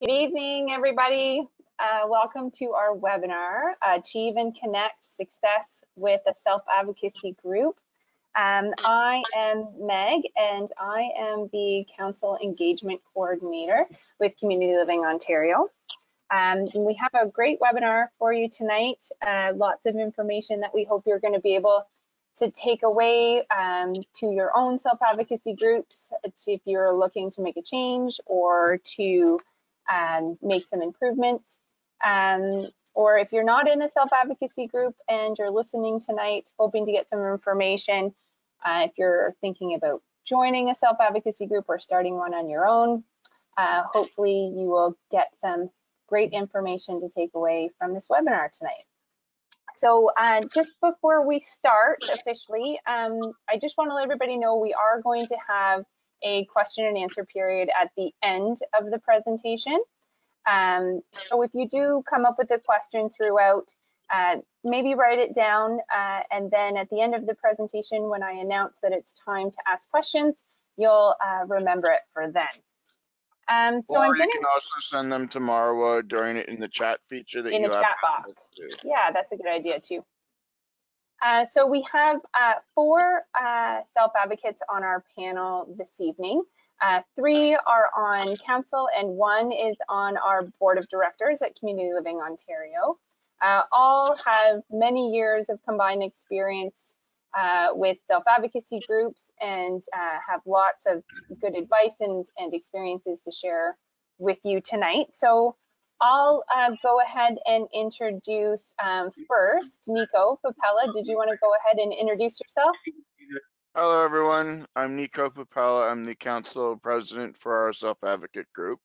Good evening, everybody. Welcome to our webinar, Achieve and Connect Success with a Self-Advocacy Group. I am Meg, and I am the Council Engagement Coordinator with Community Living Ontario. We have a great webinar for you tonight, lots of information that we hope you're going to be able to take away to your own self-advocacy groups, if you're looking to make a change or to make some improvements. Or if you're not in a self-advocacy group and you're listening tonight, hoping to get some information, if you're thinking about joining a self-advocacy group or starting one on your own, hopefully you will get some great information to take away from this webinar tonight. So just before we start officially, I just want to let everybody know we are going to have a question and answer period at the end of the presentation. So if you do come up with a question throughout, maybe write it down, and then at the end of the presentation, when I announce that it's time to ask questions, you'll remember it for then. So or you can also send them to Marwa during it in the chat feature that in the chat box. Yeah, that's a good idea too. So we have 4 self-advocates on our panel this evening. 3 are on council and 1 is on our board of directors at Community Living Ontario. All have many years of combined experience with self-advocacy groups and have lots of good advice and experiences to share with you tonight. So I'll go ahead and introduce first, Nico Papella. Did you want to go ahead and introduce yourself? Hello, everyone. I'm Nico Papella. I'm the council president for our self-advocate group.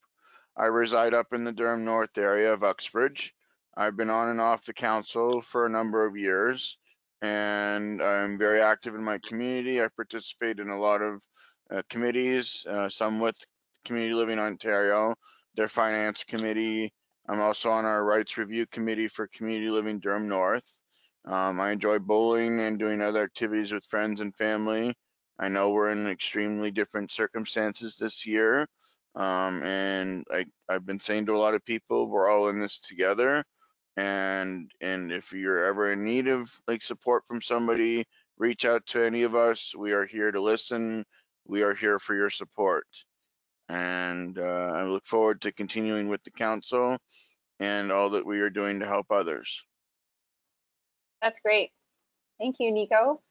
I reside up in the Durham North area of Uxbridge. I've been on and off the council for a number of years, and I'm very active in my community. I participate in a lot of committees, some with Community Living Ontario, their finance committee. I'm also on our rights review committee for Community Living Durham North. I enjoy bowling and doing other activities with friends and family. I know we're in extremely different circumstances this year, and I've been saying to a lot of people, we're all in this together. And if you're ever in need of support from somebody, reach out to any of us. We are here to listen. We are here for your support. And I look forward to continuing with the council and all that we are doing to help others. That's great. Thank you, Nico.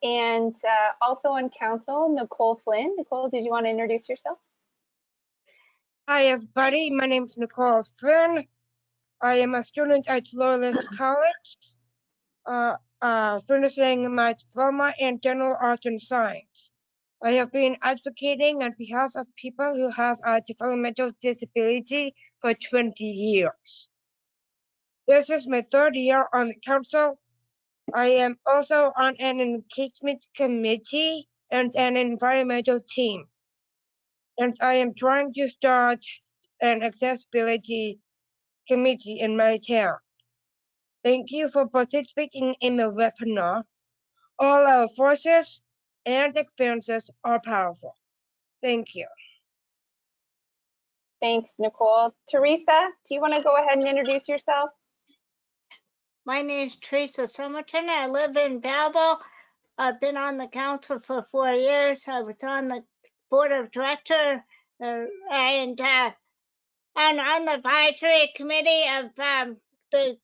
And also on council, Nicole Flynn. Nicole, did you want to introduce yourself? Hi, everybody. My name is Nicole Flynn. I am a student at Loyalist College, finishing my diploma in general arts and science. I have been advocating on behalf of people who have a developmental disability for 20 years. This is my 3rd year on the council. I am also on an engagement committee and an environmental team. And I am trying to start an accessibility committee in my town. Thank you for participating in the webinar. All our forces and experiences are powerful. Thank you. Thanks, Nicole. Teresa, do you want to go ahead and introduce yourself? My name is Teresa Somerton. I live in Belleville. I've been on the council for 4 years. I was on the board of directors and on the advisory committee of the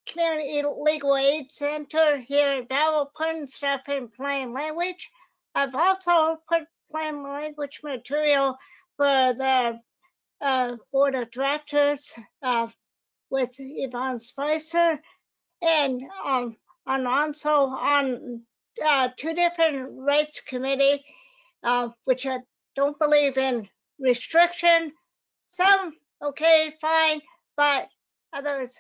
Community Legal Aid Center here in Belleville, putting stuff in plain language. I've also put plain language material for the board of directors with Yvonne Spicer, and also on 2 different rights committee, which I don't believe in restriction. Some okay, fine, but others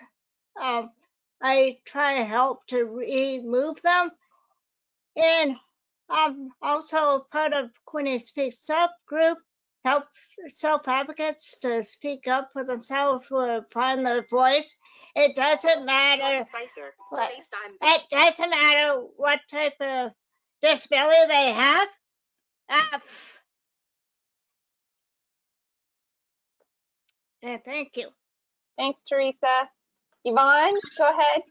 I try to help to remove them. And I'm also part of Queenie Speaks Up group, help self-advocates to speak up for themselves or find their voice. It doesn't matter. It doesn't matter what type of disability they have. Yeah, thank you. Thanks, Teresa. Yvonne, go ahead.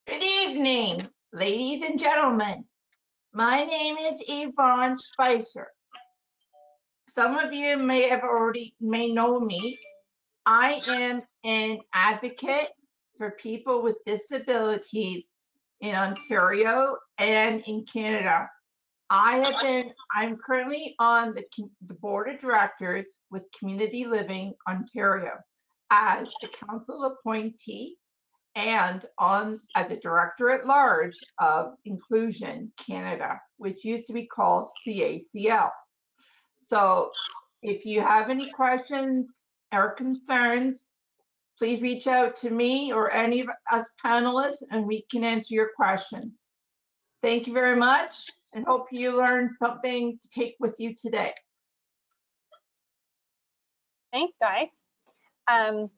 Good evening, ladies and gentlemen. My name is Yvonne Spicer. Some of you may know me. I am an advocate for people with disabilities in Ontario and in Canada. I'm currently on the board of directors with Community Living Ontario as the council appointee and as a director at large of Inclusion Canada, which used to be called CACL. So if you have any questions or concerns, please reach out to me or any of us panelists and we can answer your questions. Thank you very much and hope you learned something to take with you today. Thanks, guys.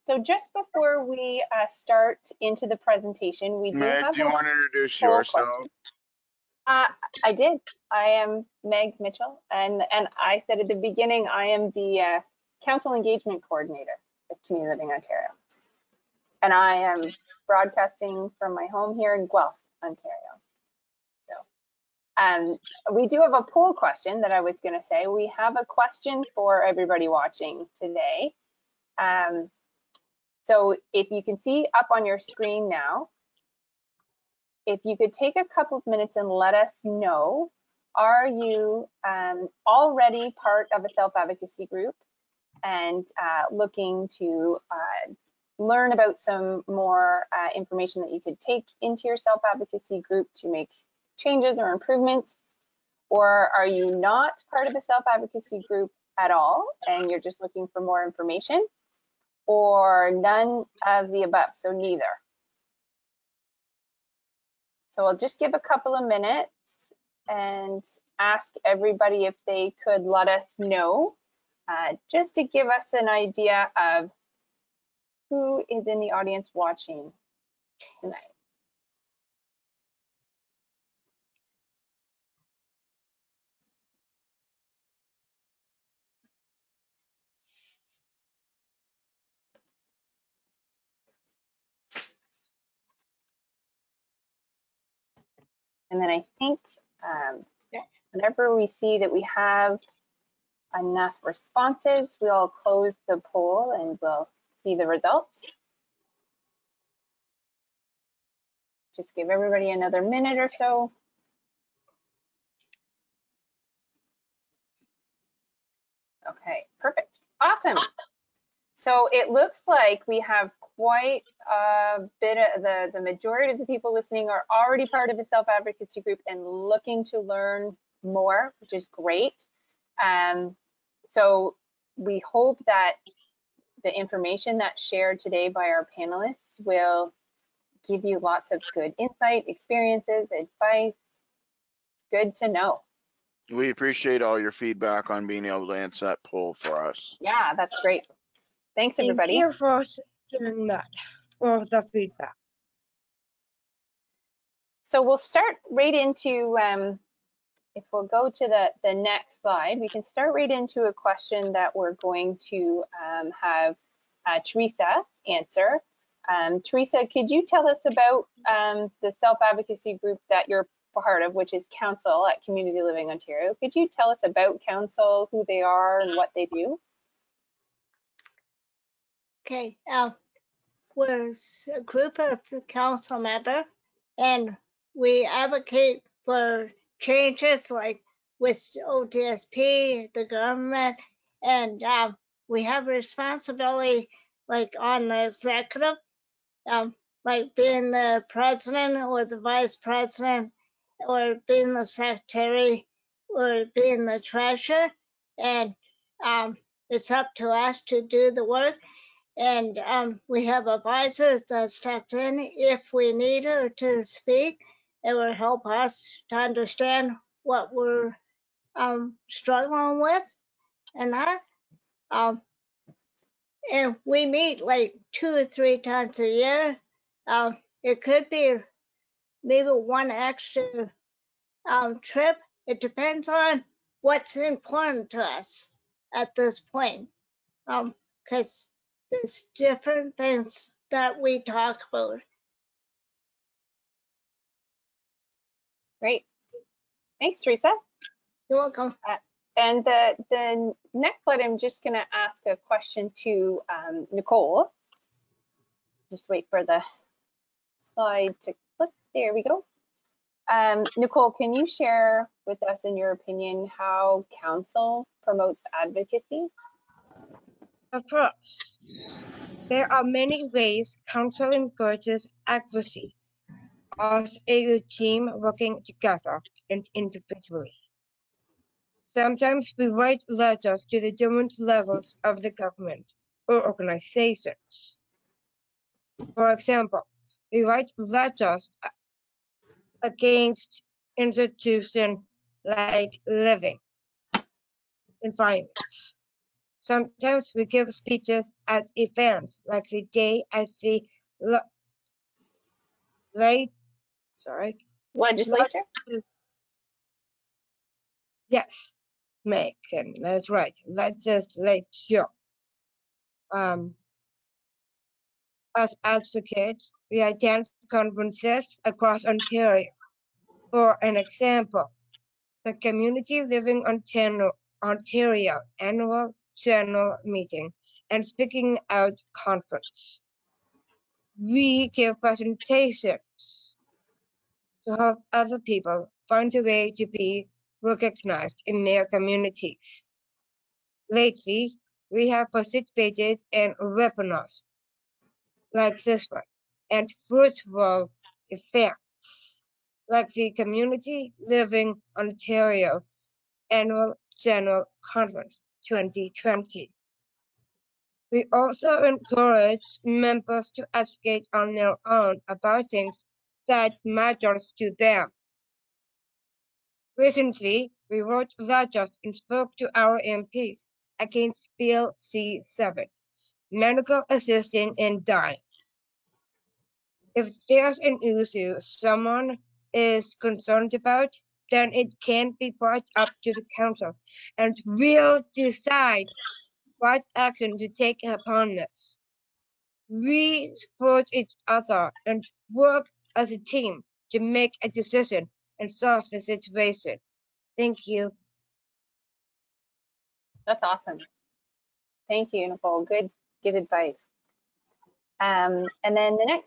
So just before we start into the presentation, we do Meg, have do you want to introduce poll yourself? question. I did. I am Meg Mitchell, and I said at the beginning, I am the Council Engagement Coordinator with Community Living Ontario. And I am broadcasting from my home here in Guelph, Ontario. So we do have a poll question that I was going to say. We have a question for everybody watching today. So if you can see up on your screen now, if you could take a couple of minutes and let us know, are you already part of a self-advocacy group and looking to learn about some more information that you could take into your self-advocacy group to make changes or improvements? Or are you not part of a self-advocacy group at all and you're just looking for more information? Or none of the above, so neither? So I'll just give a couple of minutes and ask everybody if they could let us know, just to give us an idea of who is in the audience watching tonight. And then I think whenever we see that we have enough responses, we'll close the poll and we'll see the results. Just give everybody another minute or so. Okay, perfect. Awesome. So it looks like we have quite a bit of the majority of the people listening are already part of a self-advocacy group and looking to learn more, which is great. So we hope that the information that's shared today by our panelists will give you lots of good insight, experiences, advice. It's good to know. We appreciate all your feedback on being able to answer that poll for us. Yeah, that's great. Thanks, everybody. Thank you for sharing that, for the feedback. So we'll start right into, if we'll go to the next slide, we can start right into a question that we're going to have Teresa answer. Teresa, could you tell us about the self-advocacy group that you're part of, which is Counsel at Community Living Ontario? Could you tell us about Counsel, who they are and what they do? Okay, we're a group of council members and we advocate for changes like with OTSP, the government, and we have responsibility like on the executive, like being the president or the vice president or being the secretary or being the treasurer, and it's up to us to do the work. And we have advisors that stepped in if we need her to speak. It will help us to understand what we're struggling with and that. And we meet like 2 or 3 times a year. It could be maybe one extra trip. It depends on what's important to us at this point. because there's different things that we talk about. Great. Thanks, Teresa. You're welcome. And the next slide, I'm just going to ask a question to Nicole. Just wait for the slide to click. There we go. Nicole, can you share with us, in your opinion, how Counsel promotes advocacy? Of course, there are many ways Counsel encourages advocacy as a team working together and individually. Sometimes we write letters to the different levels of the government or organizations. For example, we write letters against institutions like living environments. Sometimes we give speeches at events like the day at the Legislature? Yes, Megan, that's right. Legislature. As advocates, we attend conferences across Ontario. For an example, the Community Living Ontario Annual General Meeting and Speaking Out Conference. We give presentations to help other people find a way to be recognized in their communities. Lately, we have participated in webinars like this one and virtual events like the Community Living Ontario Annual General Conference 2020. We also encourage members to advocate on their own about things that matters to them. Recently, we wrote letters and spoke to our MPs against Bill C-7, medical assistance in dying. If there's an issue someone is concerned about, then it can be brought up to the council, and we'll decide what action to take upon this. We support each other and work as a team to make a decision and solve the situation. Thank you. That's awesome. Thank you, Nicole. Good advice. And then the next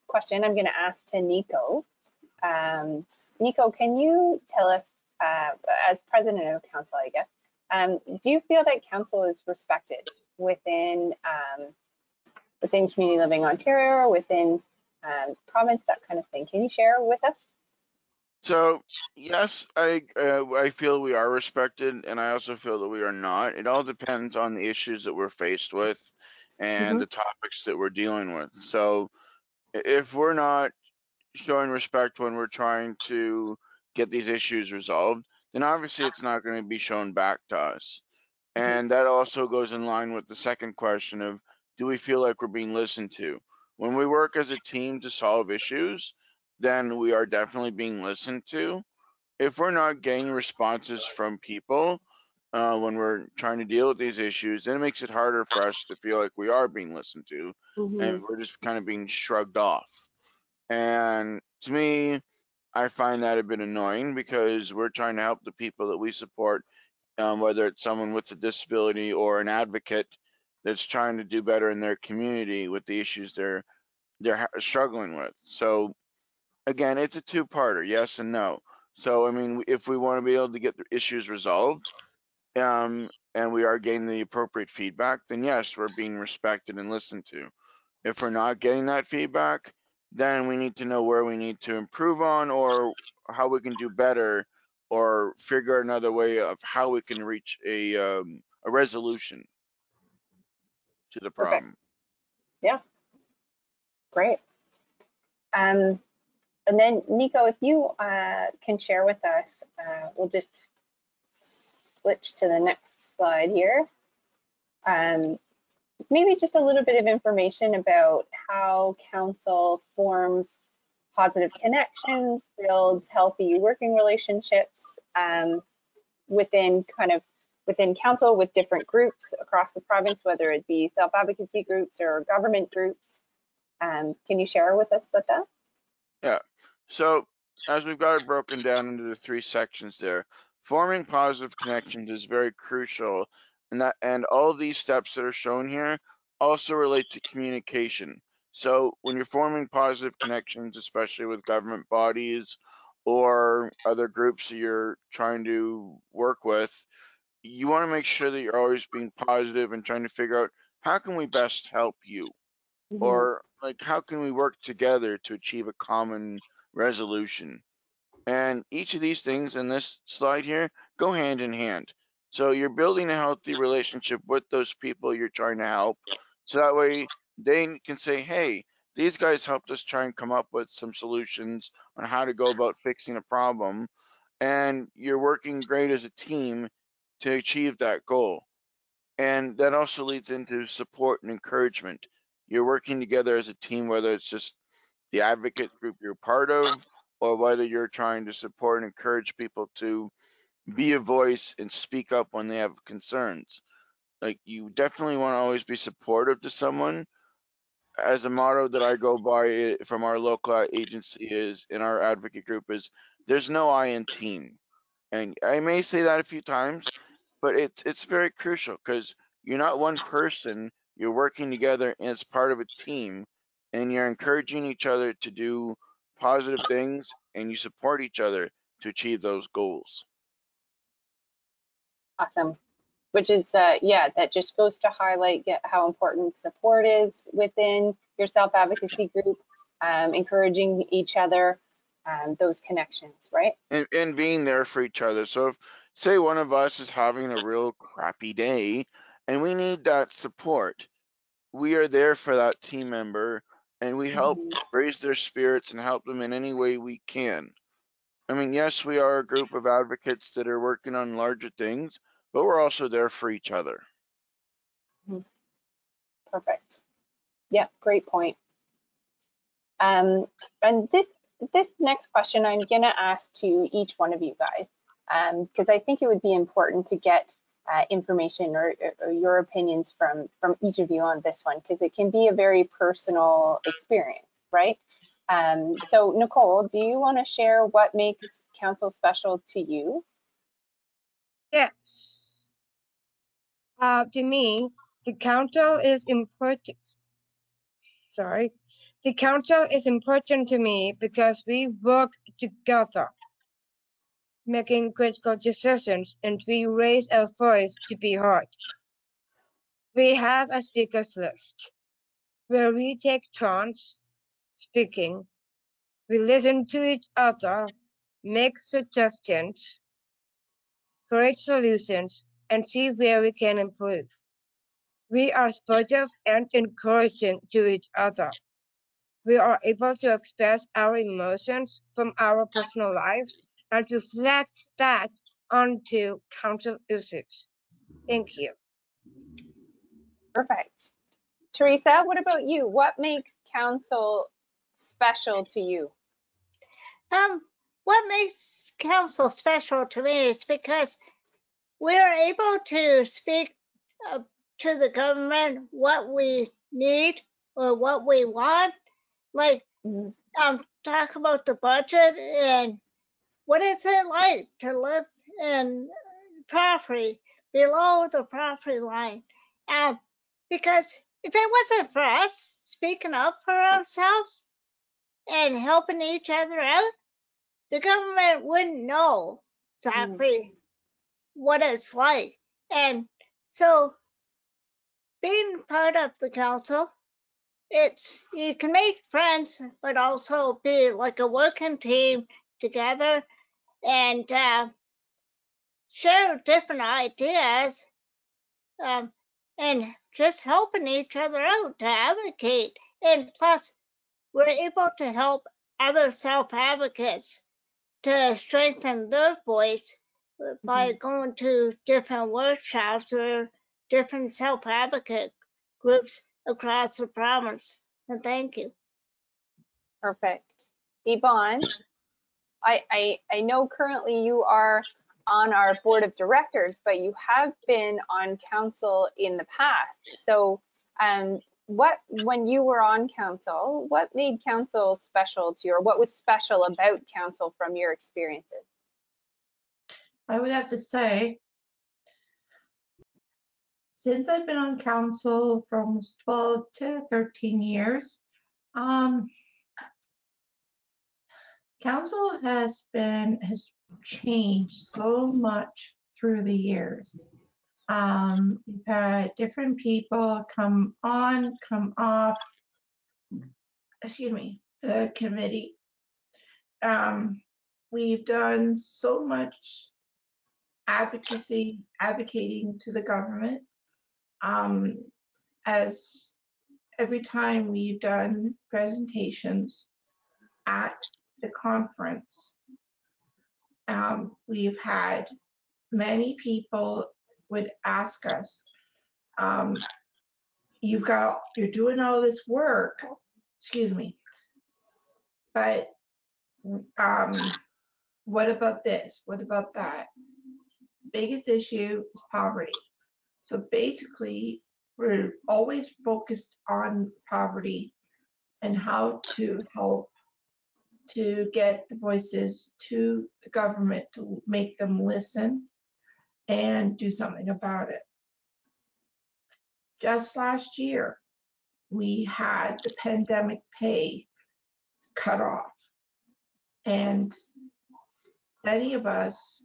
question I'm going to ask to Nico. Nico, can you tell us, as president of Counsel, I guess, do you feel that Counsel is respected within within Community Living Ontario, or within province, that kind of thing? Can you share with us? So yes, I feel we are respected, and I also feel that we are not. It all depends on the issues that we're faced with and the topics that we're dealing with. So if we're not showing respect when we're trying to get these issues resolved, then obviously it's not going to be shown back to us. And that also goes in line with the second question of, do we feel like we're being listened to? When we work as a team to solve issues, then we are definitely being listened to. If we're not getting responses from people when we're trying to deal with these issues, then it makes it harder for us to feel like we are being listened to, and we're just kind of being shrugged off. And to me, I find that a bit annoying, because we're trying to help the people that we support, whether it's someone with a disability or an advocate that's trying to do better in their community with the issues they're struggling with. So again, it's a two-parter, yes and no. So I mean, if we want to be able to get the issues resolved, and we are getting the appropriate feedback, then yes, we're being respected and listened to. If we're not getting that feedback, then we need to know where we need to improve on, or how we can do better, or figure out another way of how we can reach a resolution to the problem. Perfect. Yeah, great. And then Nico, if you can share with us, we'll just switch to the next slide here. Maybe just a little bit of information about how Counsel forms positive connections, builds healthy working relationships within kind of within council with different groups across the province, whether it be self-advocacy groups or government groups. Can you share with us about that? Yeah. So as we've got it broken down into the 3 sections there, forming positive connections is very crucial, and all of these steps that are shown here also relate to communication. So when you're forming positive connections, especially with government bodies or other groups that you're trying to work with, you want to make sure that you're always being positive and trying to figure out how can we best help you, or like how can we work together to achieve a common resolution. And each of these things in this slide here go hand in hand. So you're building a healthy relationship with those people you're trying to help, so that way they can say, hey, these guys helped us try and come up with some solutions on how to go about fixing a problem, and you're working great as a team to achieve that goal. And that also leads into support and encouragement. You're working together as a team, whether it's just the advocate group you're part of, or whether you're trying to support and encourage people to be a voice and speak up when they have concerns. Like, you definitely want to always be supportive to someone. As a motto that I go by from our local agency is, in our advocate group, is there's no I in team. And I may say that a few times, but it's very crucial, because you're not one person, you're working together as part of a team, and you're encouraging each other to do positive things, and you support each other to achieve those goals. Awesome. Which is, yeah, that just goes to highlight how important support is within your self-advocacy group, encouraging each other, those connections, right? And being there for each other. So if, say, one of us is having a real crappy day and we need that support, we are there for that team member, and we help raise their spirits and help them in any way we can. I mean, yes, we are a group of advocates that are working on larger things, but we're also there for each other. Perfect. Yeah, great point. And this next question I'm going to ask to each one of you guys, because I think it would be important to get information or your opinions from each of you on this one, because it can be a very personal experience, right? So Nicole, do you want to share what makes Counsel special to you? Yes. To me, the council is important. Sorry. The council is important to me because we work together, making critical decisions, and we raise our voice to be heard. We have a speakers list where we take turns speaking. We listen to each other, make suggestions, create solutions, and see where we can improve. We are supportive and encouraging to each other. We are able to express our emotions from our personal lives and reflect that onto council issues. Thank you. Perfect. Teresa, what about you? What makes Counsel special to you? What makes Counsel special to me is because we're able to speak to the government what we need or what we want. Like, talk about the budget and what is it like to live in poverty, below the poverty line. Because if it wasn't for us speaking up for ourselves and helping each other out, the government wouldn't know exactly what it's like. And so being part of the council, you can make friends, but also be like a working team together and share different ideas, and just helping each other out to advocate. And plus, we're able to help other self-advocates to strengthen their voice by going to different workshops or different self-advocate groups across the province. And thank you. Perfect. Yvonne, I know currently you are on our board of directors, but you have been on council in the past. So when you were on council, what made council special to you, or what was special about council from your experiences? I would have to say, since I've been on council for almost 12 to 13 years, council has changed so much through the years. We've had different people come on, come off, the committee. We've done so much advocating to the government. As every time we've done presentations at the conference, we've had many people would ask us, you're doing all this work, but what about this? What about that? Biggest issue is poverty. So basically, we're always focused on poverty and how to help to get the voices to the government to make them listen and do something about it. Just last year, we had the pandemic pay cut off, and many of us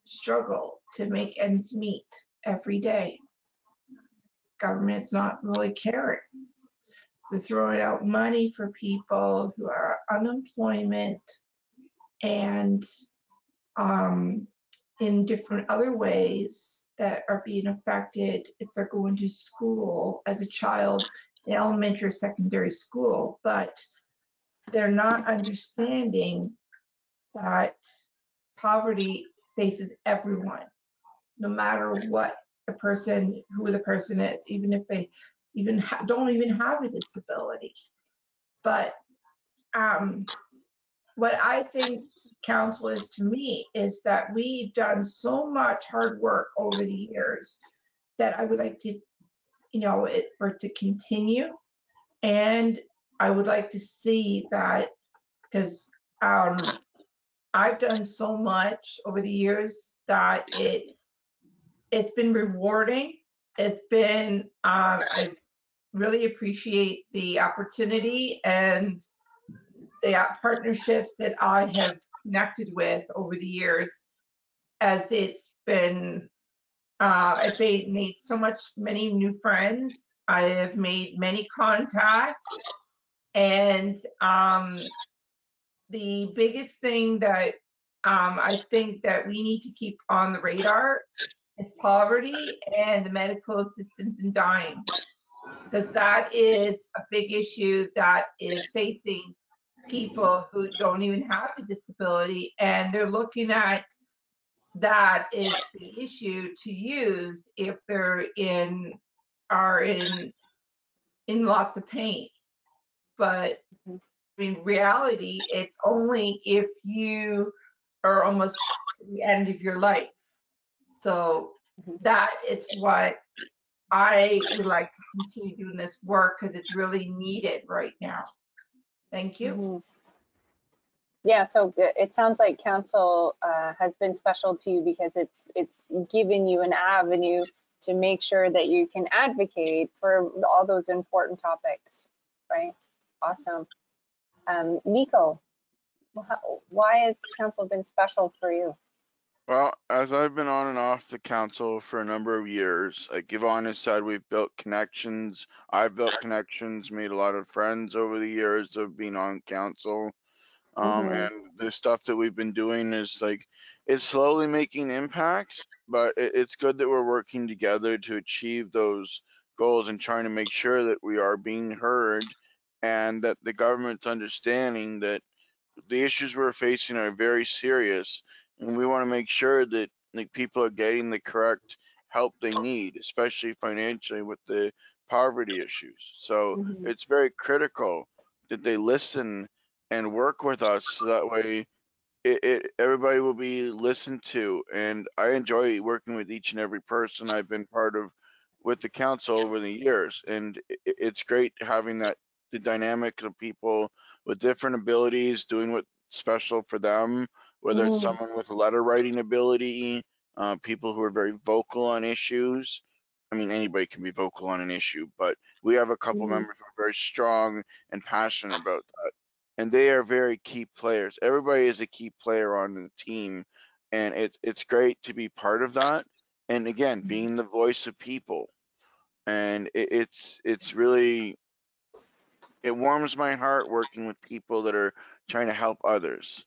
struggle to make ends meet every day. Government's not really caring. They're throwing out money for people who are unemployment and in different other ways that are being affected if they're going to school as a child in elementary or secondary school, but they're not understanding that poverty faces everyone, no matter what who the person is, even if they don't even have a disability. But what I think council is to me is that we've done so much hard work over the years that I would like to, for it to continue. And I would like to see that, because I've done so much over the years that it's been rewarding. It's been, I really appreciate the opportunity and the partnerships that I have connected with over the years, as it's been, I've made many new friends. I have made many contacts, and the biggest thing that I think that we need to keep on the radar is poverty and the medical assistance in dying, because that is a big issue that is facing people who don't even have a disability, and they're looking at that is the issue to use if they're in lots of pain. But in reality, it's only if you are almost to the end of your life. So that is what I would like to continue doing this work, because it's really needed right now. Thank you. Yeah, so it sounds like council has been special to you because it's given you an avenue to make sure that you can advocate for all those important topics, right? Awesome. Nico, why has council been special for you? Well, as I've been on and off the council for a number of years, like Yvonne has said, we've built connections. I've built connections, made a lot of friends over the years of being on council. And the stuff that we've been doing is it's slowly making impacts, but it's good that we're working together to achieve those goals and trying to make sure that we are being heard and that the government's understanding that the issues we're facing are very serious, and we want to make sure that people are getting the correct help they need, especially financially with the poverty issues. So it's very critical that they listen and work with us, so that way everybody will be listened to, and I enjoy working with each and every person I've been part of with the council over the years, and it's great having that the dynamic of people with different abilities doing what's special for them, whether it's Mhm. someone with a letter writing ability, people who are very vocal on issues. I mean, anybody can be vocal on an issue, but we have a couple Mhm. members who are very strong and passionate about that, and they are very key players. Everybody is a key player on the team, and it's great to be part of that. And again, being the voice of people, and it's really, it warms my heart working with people that are trying to help others.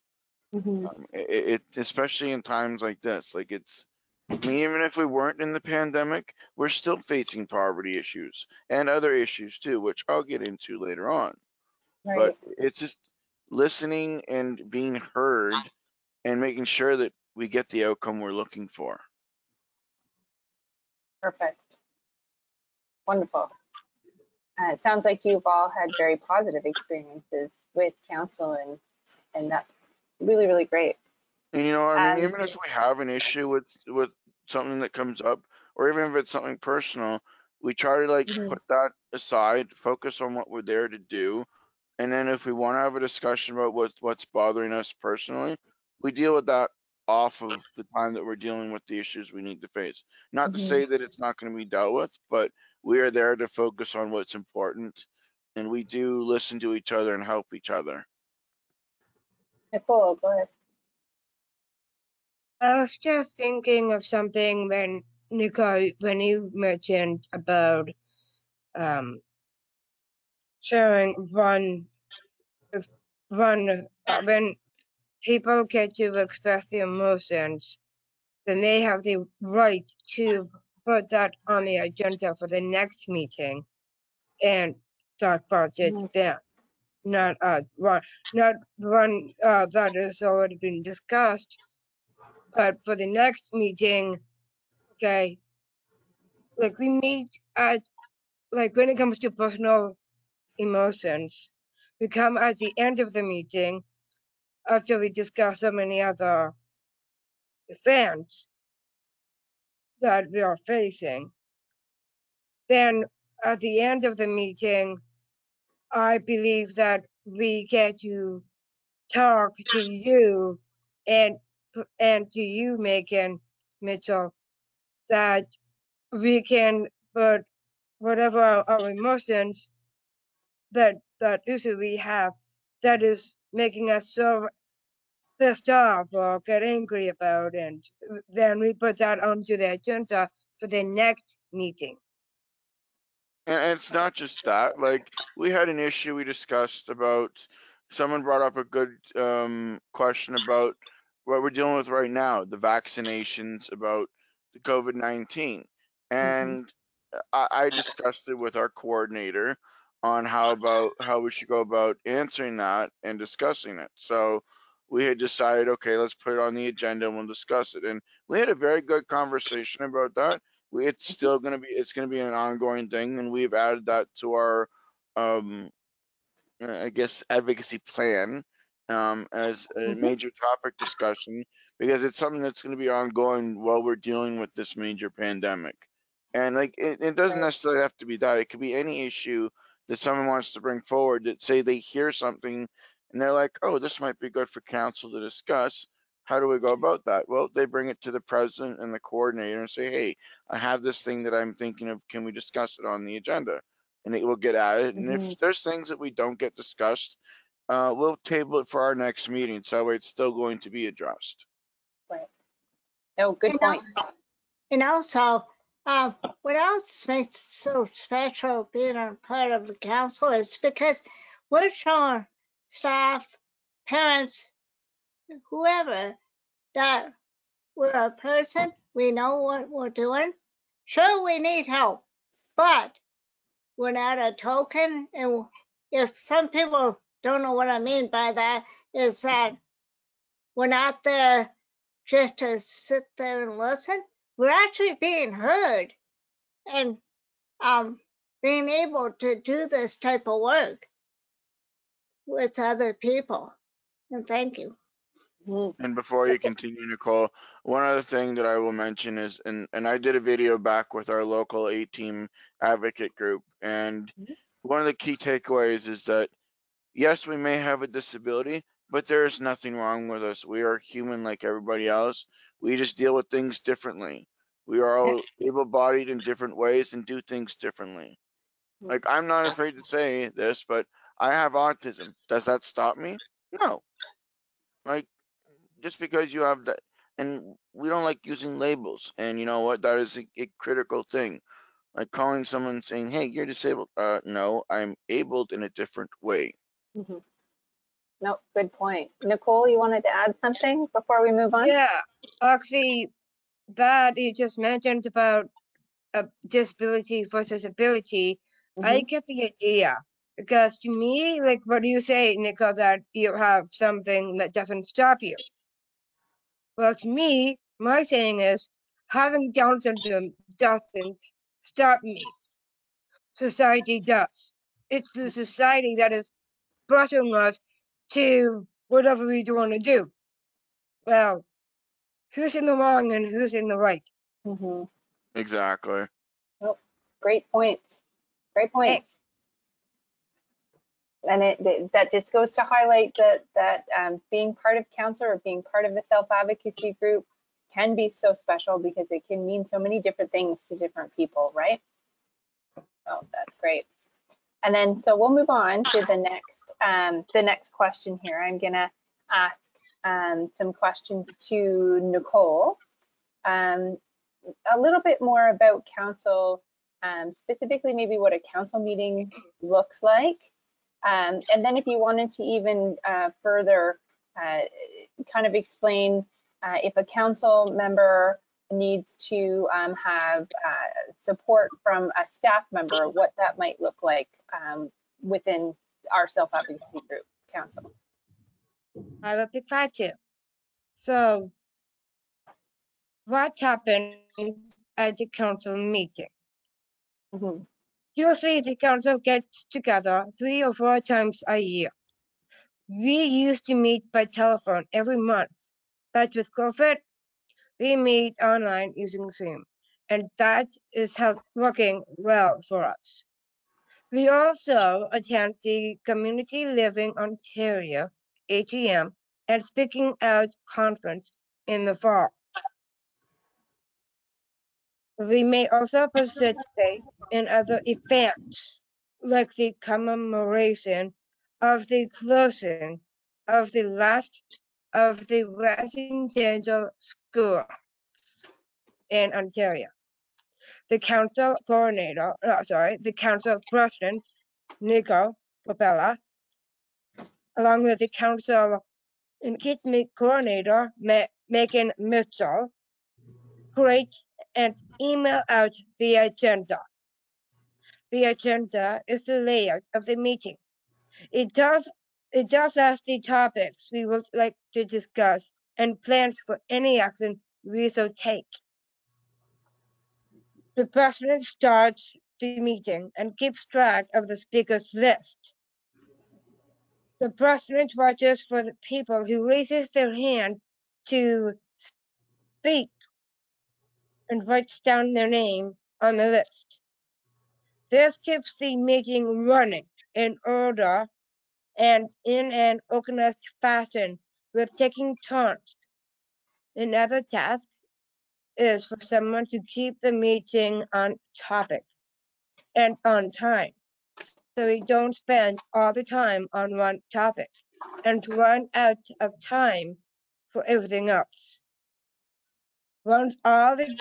Mhm. It especially in times like this, like it's. I mean, even if we weren't in the pandemic, we're still facing poverty issues and other issues too, which I'll get into later on. But Right. it's just listening and being heard and making sure that we get the outcome we're looking for. Perfect. Wonderful. It sounds like you've all had very positive experiences with counsel, and that's really, really great. And I mean, Um, even if we have an issue with something that comes up, or even if it's something personal, we try to like mhm, put that aside, focus on what we're there to do, and then if we want to have a discussion about what's bothering us personally, we deal with that off of the time that we're dealing with the issues we need to face. Not to mhm. say that it's not going to be dealt with, but we are there to focus on what's important, and we do listen to each other and help each other. Nicole, go ahead. I was just thinking of something when Nicole, when you mentioned about um, sharing when people get to express their emotions, then they have the right to put that on the agenda for the next meeting and talk about it Mhm, then, not one that has already been discussed, but for the next meeting, okay, like we meet at, like when it comes to personal emotions, we come at the end of the meeting after we discuss so many other events that we are facing. Then at the end of the meeting, I believe that we get to talk to you and to you, Megan Mitchell, that we can put whatever our emotions that issue we have that is making us so pissed off or get angry about, and then we put that onto the agenda for the next meeting. And it's not just that. Like we had an issue we discussed about. Someone brought up a good question about what we're dealing with right now, the vaccinations about the COVID-19, Mhm. and I discussed it with our coordinator on how we should go about answering that and discussing it. So we had decided, okay, let's put it on the agenda and we'll discuss it. And we had a very good conversation about that. It's still going to be, it's going to be an ongoing thing, and we've added that to our um I guess advocacy plan as a Mhm. major topic discussion, because it's something that's going to be ongoing while we're dealing with this major pandemic. And like it doesn't right. necessarily have to be that. It could be any issue that someone wants to bring forward, that say they hear something and they're like, oh, this might be good for council to discuss. How do we go about that? Well, they bring it to the president and the coordinator and say, hey, I have this thing that I'm thinking of. Can we discuss it on the agenda? And it will get added. And if Mhm, there's things that we don't get discussed, we'll table it for our next meeting. So that way it's still going to be addressed. right. Oh, good You know, point. and also, what else makes it so special being a part of the council is because we're showing staff, parents, whoever, that we're a person, we know what we're doing. Sure, we need help, but we're not a token. And if some people don't know what I mean by that, is that we're not there just to sit there and listen. We're actually being heard and being able to do this type of work with other people. And thank you. And before you continue, Nicole, one other thing that I will mention is, and I did a video back with our local 8-team advocate group, and one of the key takeaways is that, yes, we may have a disability, but there is nothing wrong with us. We are human like everybody else. We just deal with things differently. We are all able-bodied in different ways and do things differently. Like, I'm not afraid to say this, but I have autism. Does that stop me? No. Like, just because you have that, and we don't like using labels. And you know what? That is a critical thing. Like calling someone saying, "Hey, you're disabled." No, I'm abled in a different way. No, good point. Nicole, you wanted to add something before we move on? Yeah, actually, that you just mentioned about disability versus ability, I get the idea. Because to me, like what do you say, Nicole, that you have something that doesn't stop you? Well, to me, my saying is having Down syndrome doesn't stop me. Society does. It's the society that is pushing us to whatever we want to do. Well, who's in the wrong and who's in the right? Exactly. Oh, great points. Great points. Thanks. And that just goes to highlight that being part of Counsel or being part of a self-advocacy group can be so special because it can mean so many different things to different people, right? Oh, that's great. And then, so we'll move on to the next question here. I'm gonna ask some questions to Nicole. A little bit more about Counsel, specifically maybe what a Counsel meeting looks like. And then if you wanted to even further kind of explain if a Counsel member needs to have support from a staff member, what that might look like within our self-advocacy group, Counsel. I will be glad to. So, what happens at the council meeting? Usually, the council gets together 3 or 4 times a year. We used to meet by telephone every month, but with COVID, we meet online using Zoom, and that is working well for us. We also attend the Community Living Ontario AGM and Speaking Out conference in the fall. We may also participate in other events, like the commemoration of the closing of the last of the residential schools in Ontario. The council president, Nicole Flynn, along with the council engagement coordinator, Megan Mitchell, create and email out the agenda. The agenda is the layout of the meeting. It tells us the topics we would like to discuss and plans for any action we shall take. The president starts the meeting and keeps track of the speakers list. The president watches for the people who raises their hand to speak and writes down their name on the list. This keeps the meeting running in order and in an organized fashion with taking turns. Another task is for someone to keep the meeting on topic and on time, so we don't spend all the time on one topic and run out of time for everything else. Once all the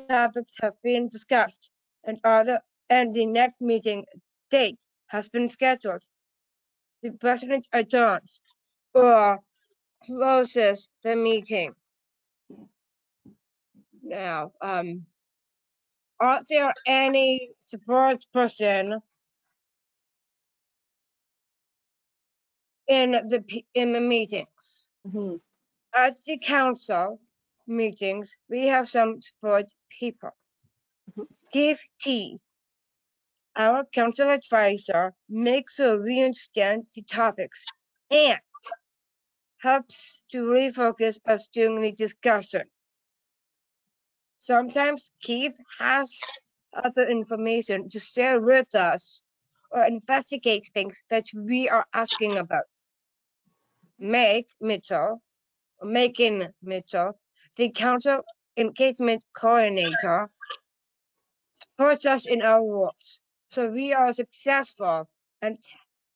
topics have been discussed and the next meeting date has been scheduled, the president adjourns or closes the meeting. Now, are there any support person in the meetings? At the council meetings, we have some support people. Keith T, our council advisor, makes sure we understand the topics and helps to refocus us during the discussion. Sometimes Keith has other information to share with us or investigate things that we are asking about. Megan Mitchell, the council engagement coordinator, supports us in our roles, so we are successful and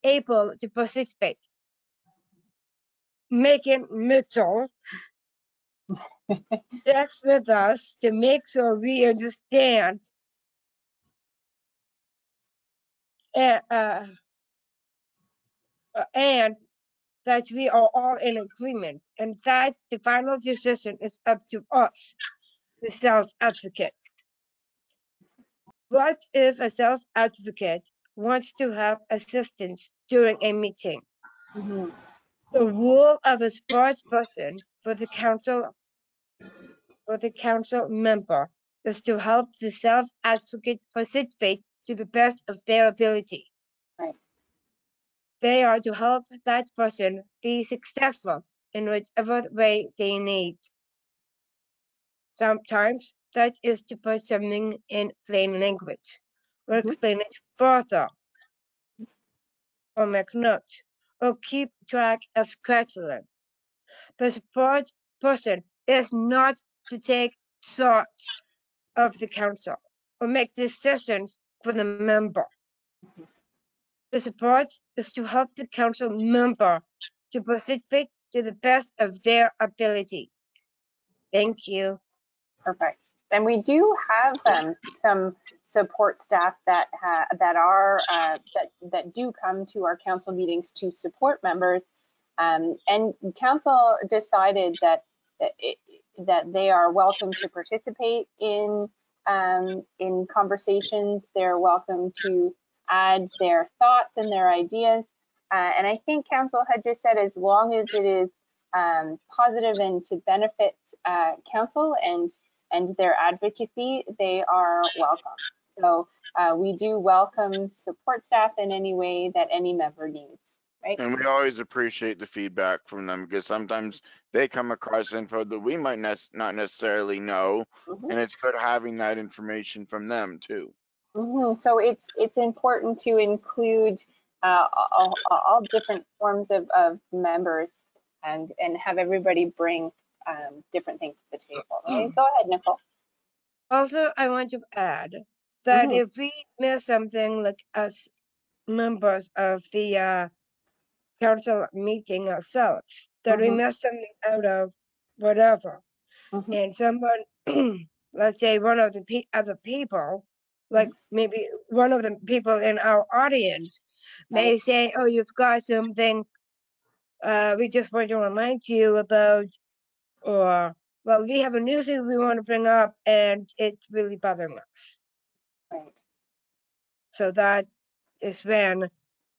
able to participate. Megan Mitchell checks with us to make sure we understand and that we are all in agreement, and that the final decision is up to us, the self-advocates. What if a self-advocate wants to have assistance during a meeting? Mm-hmm. The role of a spokesperson for the council member is to help the self-advocate participate to the best of their ability. Right. They are to help that person be successful in whatever way they need. Sometimes that is to put something in plain language, or explain it further, or make notes, or keep track of curriculum. The support person is not to take charge of the council or make decisions for the member. The support is to help the council member to participate to the best of their ability. Thank you. Perfect. And we do have some support staff that do come to our council meetings to support members. And council decided that they are welcome to participate in conversations. They're welcome to add their thoughts and their ideas. And I think council had just said, as long as it is positive and to benefit council and their advocacy, they are welcome. So we do welcome support staff in any way that any member needs, right? And we always appreciate the feedback from them, because sometimes they come across info that we might not necessarily know, and it's good having that information from them too. So it's important to include all different forms of members and have everybody bring different things to the table, right? Go ahead, Nicole. Also, I want to add that if we miss something, like as members of the council meeting ourselves, that we miss something out of whatever, and someone, let's say one of the other people, like maybe one of the people in our audience, may say, "Oh, you've got something we just want to remind you about," or, "Well, we have a new thing we want to bring up, and it's really bothering us." Right. So that is when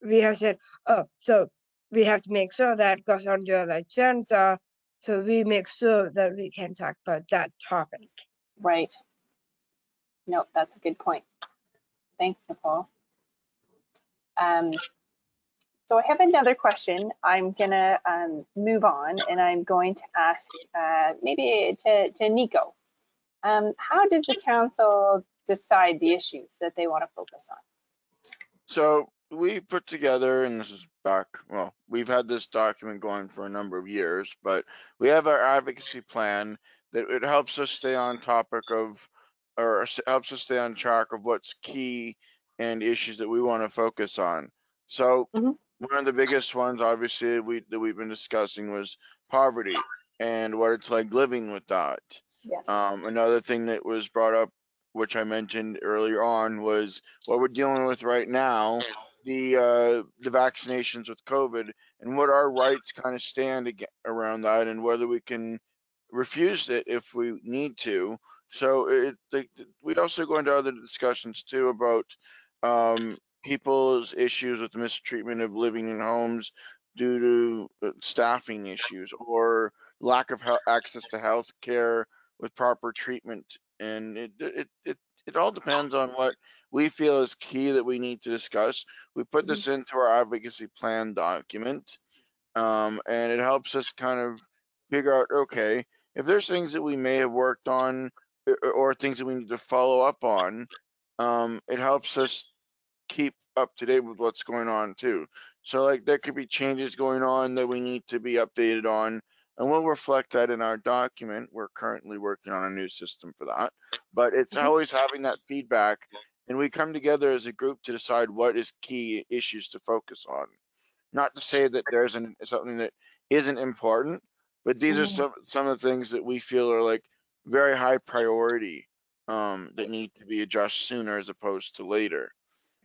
we have said, "Oh, so we have to make sure that goes on the agenda, so we make sure that we can talk about that topic." Right. No, that's a good point. Thanks, Nicole. So I have another question. I'm gonna move on, and I'm going to ask maybe to Nico. How does the council decide the issues that they want to focus on? So we put together, and this is back, well, we've had this document going for a number of years, but we have our advocacy plan that it helps us stay on topic of, or helps us stay on track of what's key and issues that we want to focus on. So one of the biggest ones, obviously, that we've been discussing was poverty and what it's like living with that. Yes. Another thing that was brought up, which I mentioned earlier on, was what we're dealing with right now, the vaccinations with COVID, and what our rights kind of stand around that, and whether we can refuse it if we need to. So we also go into other discussions too about people's issues with the mistreatment of living in homes due to staffing issues or lack of access to health care with proper treatment. And it all depends on what we feel is key that we need to discuss. We put this into our advocacy plan document, And it helps us kind of figure out, okay, if there's things that we may have worked on or things that we need to follow up on, it helps us keep up to date with what's going on too. So like there could be changes going on that we need to be updated on, and we'll reflect that in our document. We're currently working on a new system for that, but it's Mhm. always having that feedback, and we come together as a group to decide what is key issues to focus on. Not to say that there isn't something that isn't important, but these are Mhm. some of the things that we feel are like very high priority, that need to be addressed sooner as opposed to later.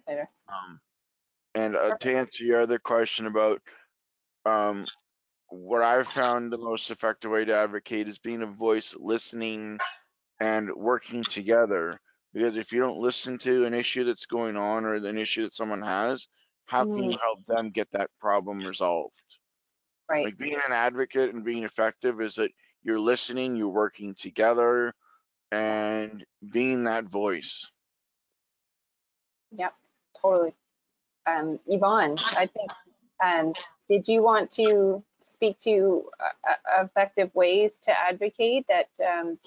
Later. Um, and to Perfect. answer your other question about, um, what I've found the most effective way to advocate is being a voice, listening and working together. Because if you don't listen to an issue that's going on or an issue that someone has, how can Mhm. you help them get that problem resolved? Right. Like being an advocate and being effective is that you're listening, you're working together, and being that voice. Yep. Totally. Yvonne, I think, um, did you want to speak to effective ways to advocate that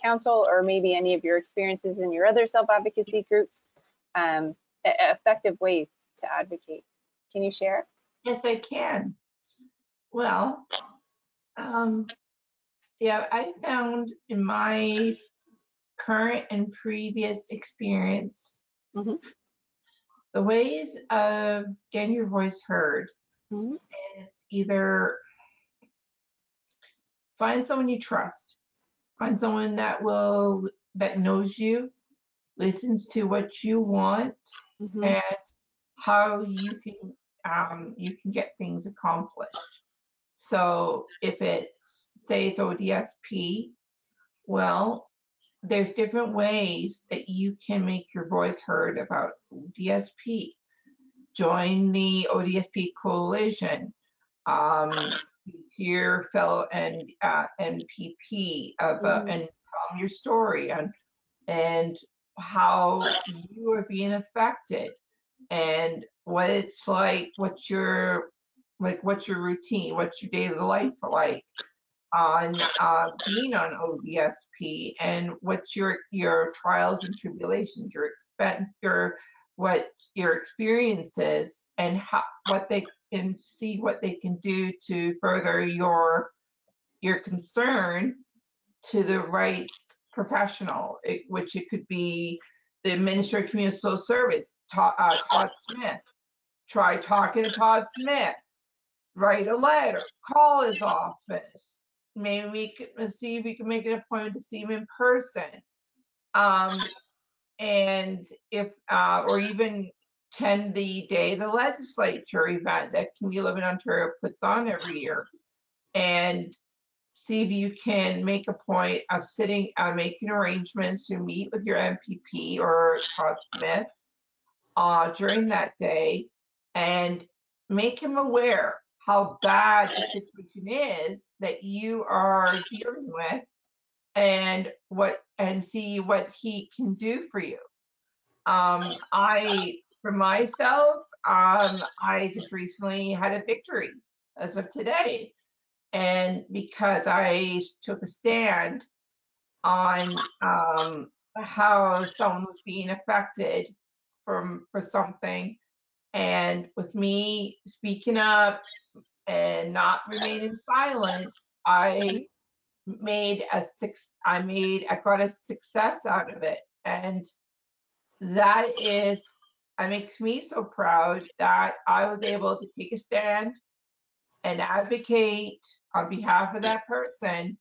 counsel, or maybe any of your experiences in your other self-advocacy groups, effective ways to advocate? Can you share? Yes, I can. Well, yeah, I found in my current and previous experience, Mhm. the ways of getting your voice heard Mhm. is either find someone you trust, find someone that knows you, listens to what you want, Mhm. and how you can get things accomplished. So if it's, say it's ODSP, well, there's different ways that you can make your voice heard about ODSP. Join the ODSP coalition. Your fellow NPP Mhm. and tell them your story and how you are being affected and what it's like, what's your routine, what's your daily life like on being on ODSP, and what's your trials and tribulations, your expense, what your experiences, and how what they and see what they can do to further your concern to the right professional, which it could be the Administrator of Community Social Service, Todd Smith. Try talking to Todd Smith. Write a letter. Call his office. Maybe we could see if we can make an appointment to see him in person. And if or even attend the Day of the Legislature event that Community Living Ontario puts on every year, and see if you can make a point of making arrangements to meet with your MPP or Todd Smith during that day, and make him aware how bad the situation is that you are dealing with, and see what he can do for you. For myself, I just recently had a victory as of today, and because I took a stand on how someone was being affected for something, and with me speaking up and not remaining silent, I got a success out of it, and that makes me so proud that I was able to take a stand and advocate on behalf of that person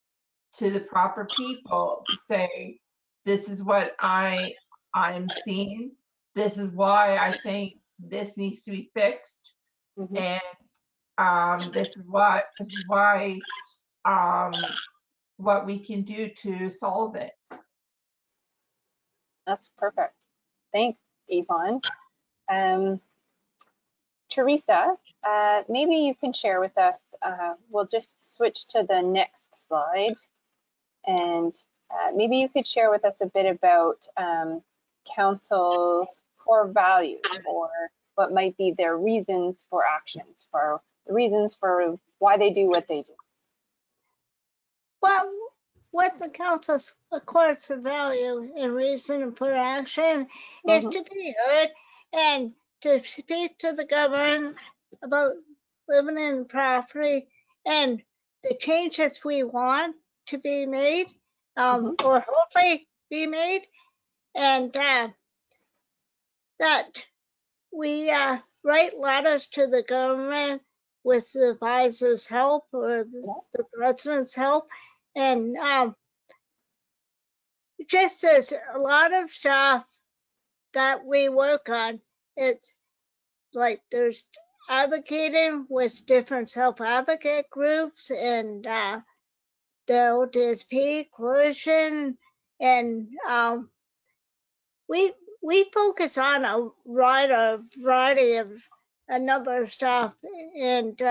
to the proper people to say, this is what I'm seeing. This is why I think this needs to be fixed. Mhm. And this is why what we can do to solve it. That's perfect. Thanks, Yvonne. Teresa, maybe you can share with us, we'll just switch to the next slide, and maybe you could share with us a bit about Council's core values, or what might be their reasons for actions, for the reasons for why they do what they do. Well, what the council's, of course, the value and reason for action is to be heard and to speak to the government about living in property and the changes we want to be made, or hopefully be made, and that we write letters to the government with the advisor's help or the president's help, and just there's a lot of stuff that we work on. It's like there's advocating with different self-advocate groups and the OTSP coalition, and we focus on a variety of a number of stuff, and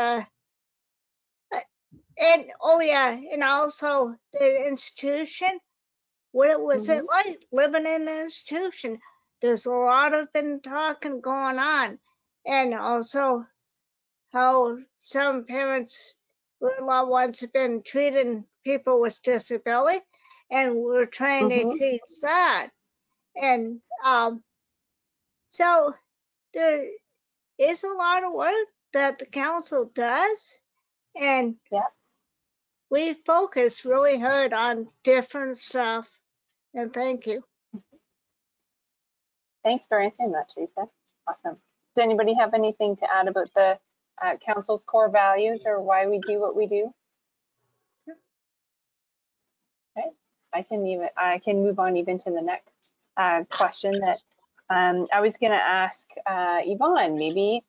oh yeah, and also the institution. What was it like living in an institution? There's a lot of been talking going on, and also how some parents or loved ones have been treating people with disability, and we're trying to change that. And so there is a lot of work that the council does, and we focus really hard on different stuff. And thank you. Thanks for answering that, Teresa. Awesome. Does anybody have anything to add about the council's core values or why we do what we do? Okay, I can move on even to the next question that I was going to ask Yvonne. Maybe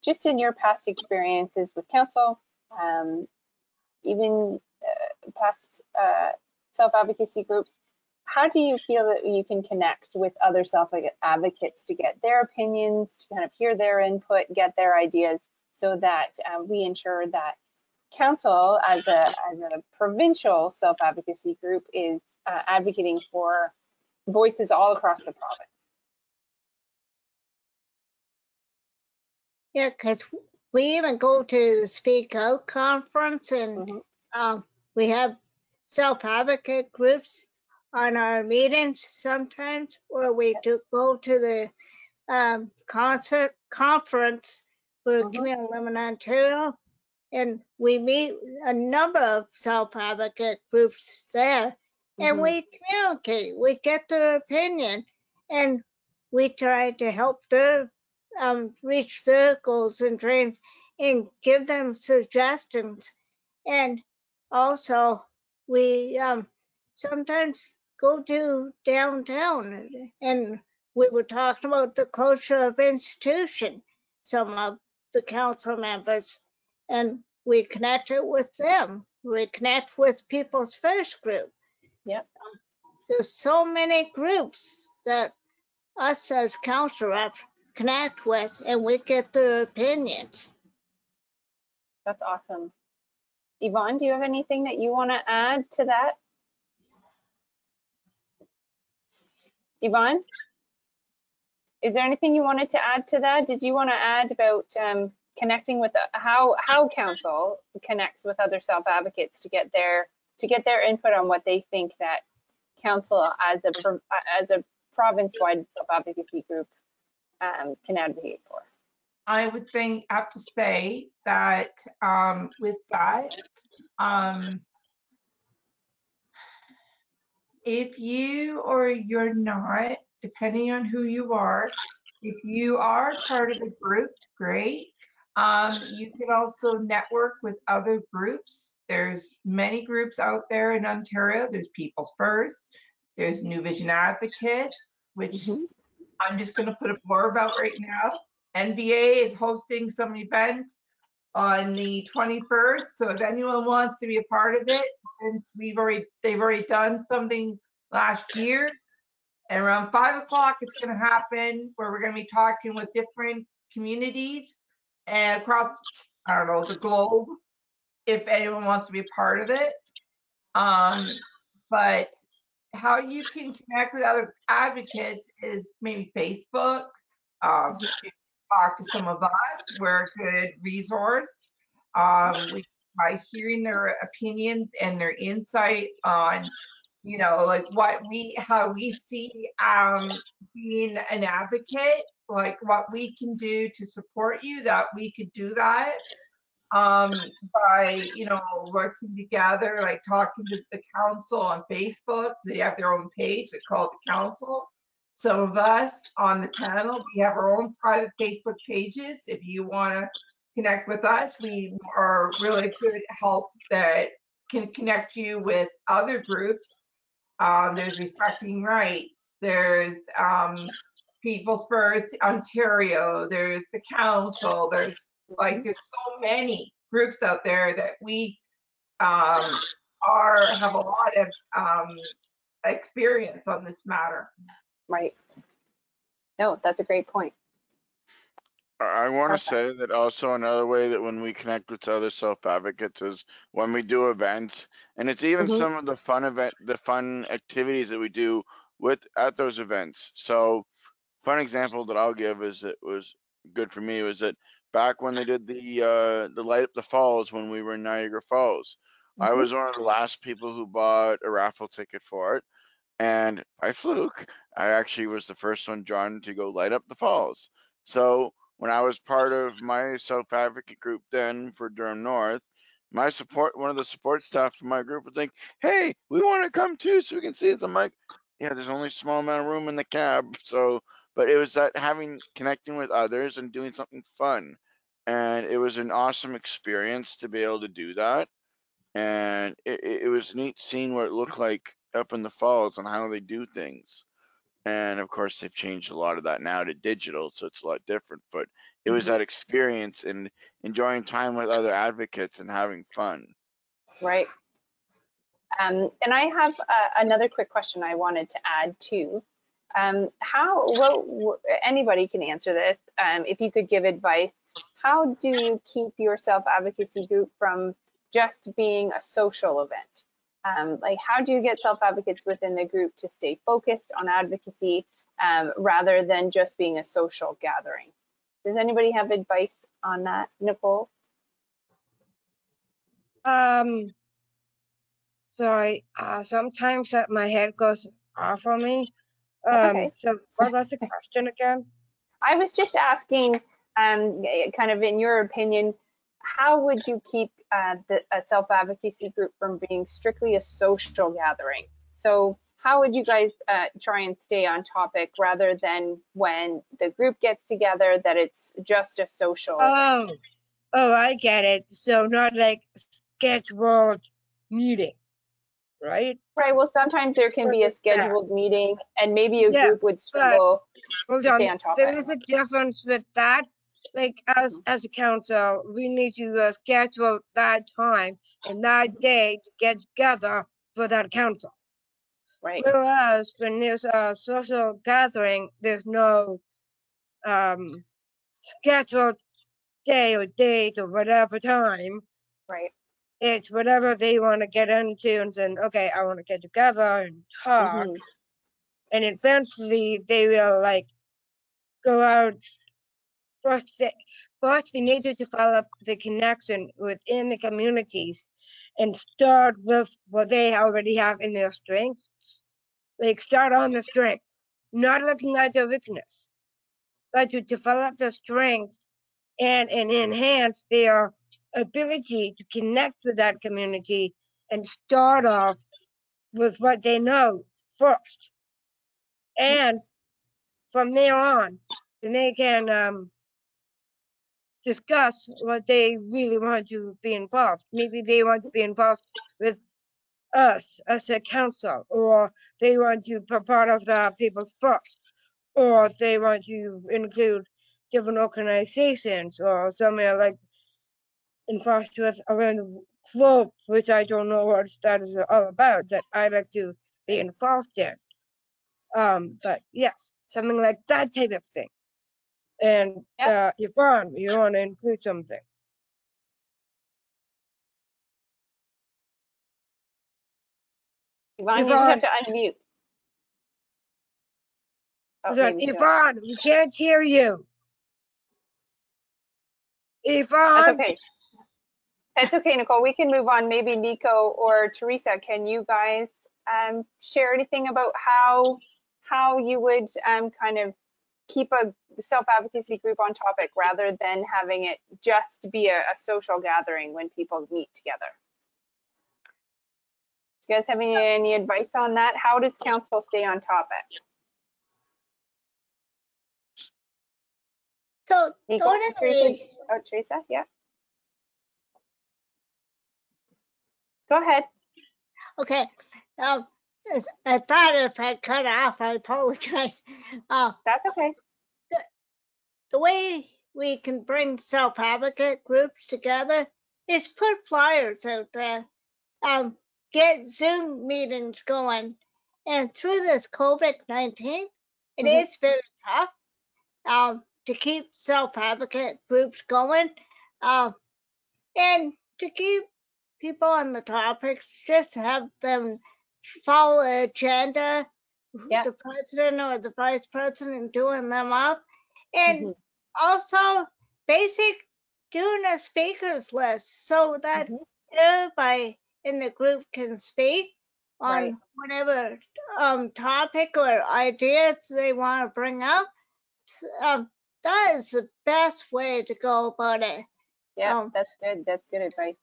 just in your past experiences with council, even past self-advocacy groups, how do you feel that you can connect with other self-advocates to get their opinions, to kind of hear their input, get their ideas, so that we ensure that Council, as a provincial self-advocacy group, is advocating for voices all across the province? Yeah, because we even go to the Speak Out conference, and we have self-advocate groups on our meetings sometimes, or we do go to the conference for Community Living Ontario, and we meet a number of self-advocate groups there, and we communicate, we get their opinion, and we try to help their reach their goals and dreams and give them suggestions. And also we sometimes go to downtown, and we were talking about the closure of institution, some of the council members, and we connected with them. We connect with People's First Group. Yep. There's so many groups that us as council reps connect with, and we get their opinions. That's awesome. Yvonne, do you have anything that you want to add to that? Yvonne, is there anything you wanted to add to that? Did you want to add about connecting with how council connects with other self-advocates to get their input on what they think that council as a province-wide self-advocacy group can advocate for? I would have to say that with that, if you or you're not, depending on who you are, if you are part of a group, great. You can also network with other groups. There's many groups out there in Ontario. There's People's First, there's New Vision Advocates, which I'm just going to put a blurb out right now. NVA is hosting some event on the 21st. So if anyone wants to be a part of it, since they've already done something last year, and around 5 o'clock, it's going to happen where we're going to be talking with different communities and across, I don't know, the globe, if anyone wants to be a part of it. But how you can connect with other advocates is maybe Facebook. You can talk to some of us. We're a good resource. By hearing their opinions and their insight on, you know, like how we see being an advocate, like what we can do to support you, that we could do that by, you know, working together, like talking to the council on Facebook. They have their own page, they call it the council. Some of us on the panel, we have our own private Facebook pages. If you want to connect with us, we are really good help that can connect you with other groups. There's Respecting Rights, there's People's First Ontario, there's the Council, there's so many groups out there that we have a lot of experience on this matter. Right. No, that's a great point. I want to Perfect. say that also another way that when we connect with other self-advocates is when we do events, and it's even Mhm. some of the fun activities that we do at those events. So, fun example that I'll give is that was good for me was that back when they did the light up the falls when we were in Niagara Falls, I Mhm. was one of the last people who bought a raffle ticket for it. And by fluke, I actually was the first one drawn to go light up the falls. So when I was part of my self-advocate group then for Durham North, one of the support staff from my group was like, "Hey, we want to come too, so we can see it." I'm like, "Yeah, there's only a small amount of room in the cab." So, but it was that connecting with others and doing something fun, and it was an awesome experience to be able to do that. And it was neat seeing what it looked like up in the falls and how they do things. And of course, they've changed a lot of that now to digital, so it's a lot different. But it was Mhm. that experience and enjoying time with other advocates and having fun. Right. And I have another quick question I wanted to add too. Anybody can answer this. If you could give advice, how do you keep your self-advocacy group from just being a social event? Like, how do you get self-advocates within the group to stay focused on advocacy rather than just being a social gathering? Does anybody have advice on that, Nicole? Sorry, sometimes that my head goes off on me. That's okay. So what was the question again? I was just asking, kind of in your opinion, how would you keep a self-advocacy group from being strictly a social gathering? So how would you guys try and stay on topic rather than when the group gets together that it's just a social event? Oh, I get it. So not like scheduled meeting, right? Right, well, sometimes there can What be a is that? scheduled meeting and maybe a group would Yes, but struggle hold to stay on. on There topic. is a difference with that. Like as a council, we need to schedule that time and that day to get together for that council. Right. Whereas when there's a social gathering, there's no scheduled day or date or whatever time. Right. It's whatever they want to get into and saying, okay, I want to get together and talk. Mhm. And eventually they will like go out. First they need to develop the connection within the communities and start with what they already have in their strengths. Like start on the strength, not looking at their weakness, but to develop the strength and enhance their ability to connect with that community and start off with what they know first. And from there on, then they can discuss what they really want to be involved. Maybe they want to be involved with us as a council, or they want to be part of the People's First, or they want to include different organizations or somewhere like involved with around the globe, which I don't know what that is all about, that I like to be involved in. But yes, something like that type of thing. And Yep. Yvonne, you want to include something? Yvonne, you just have Yvonne, to unmute. Oh, Yvonne, maybe she don't. Yvonne, we can't hear you. That's Yvonne, okay. That's okay, Nicole. We can move on. Maybe Nico or Teresa, can you guys share anything about how you would kind of keep a self-advocacy group on topic rather than having it just be a social gathering when people meet together? Do you guys have any advice on that? How does council stay on topic? So Nico, Teresa? totally. Oh, Teresa, yeah. Go ahead. Okay. Um, I thought if I cut off, I apologize. That's okay. The way we can bring self-advocate groups together is put flyers out there, get Zoom meetings going. And through this COVID-19, it is very tough to keep self-advocate groups going and to keep people on the topics, just have them follow the agenda, Yeah. the president or the vice president doing them up. And also basic doing a speakers list so that everybody in the group can speak on whatever topic or ideas they want to bring up. That is the best way to go about it. Yeah, that's good. That's good advice.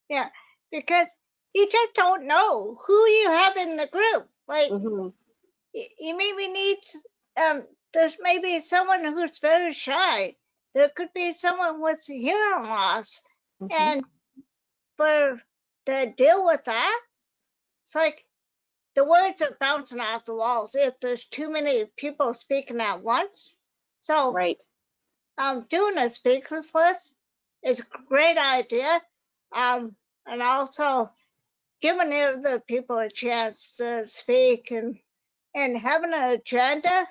Yeah, because you just don't know who you have in the group. Like, you maybe need, there's maybe someone who's very shy. There could be someone with hearing loss. And to deal with that, it's like the words are bouncing off the walls if there's too many people speaking at once. So, doing a speakers list is a great idea. And also giving other people a chance to speak and having an agenda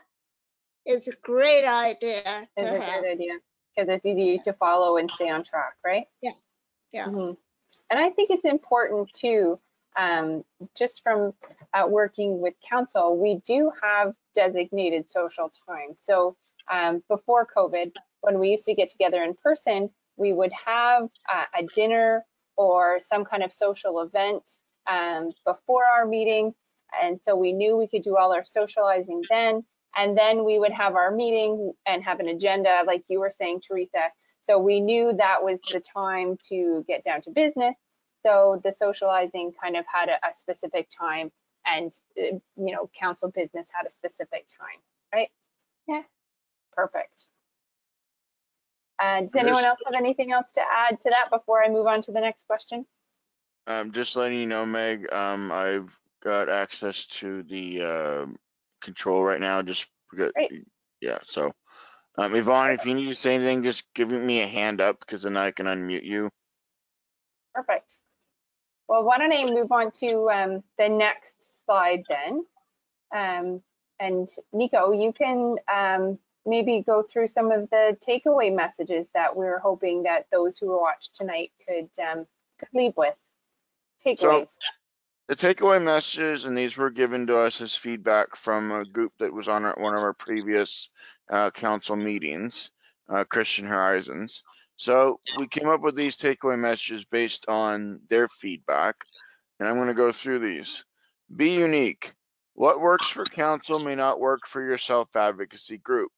is a great idea. It's a great idea because it's easy to follow and stay on track, right? Yeah. And I think it's important too, just from working with council, we do have designated social time. So before COVID, when we used to get together in person, we would have a dinner or some kind of social event before our meeting. And so we knew we could do all our socializing then. And then we would have our meeting and have an agenda, like you were saying, Teresa. So we knew that was the time to get down to business. So the socializing kind of had a specific time, and council business had a specific time, right? Yeah. Perfect. Does anyone else have anything else to add to that before I move on to the next question? Just letting you know, Meg, I've got access to the control right now. Just because, yeah. So, Yvonne, if you need to say anything, just give me a hand up because then I can unmute you. Perfect. Well, why don't I move on to the next slide then? And Nico, you can maybe go through some of the takeaway messages that we're hoping that those who watched tonight could leave with. Takeaways. So the takeaway messages, and these were given to us as feedback from a group that was on one of our previous council meetings, Christian Horizons. So we came up with these takeaway messages based on their feedback, and I'm going to go through these. Be unique. What works for council may not work for your self-advocacy group.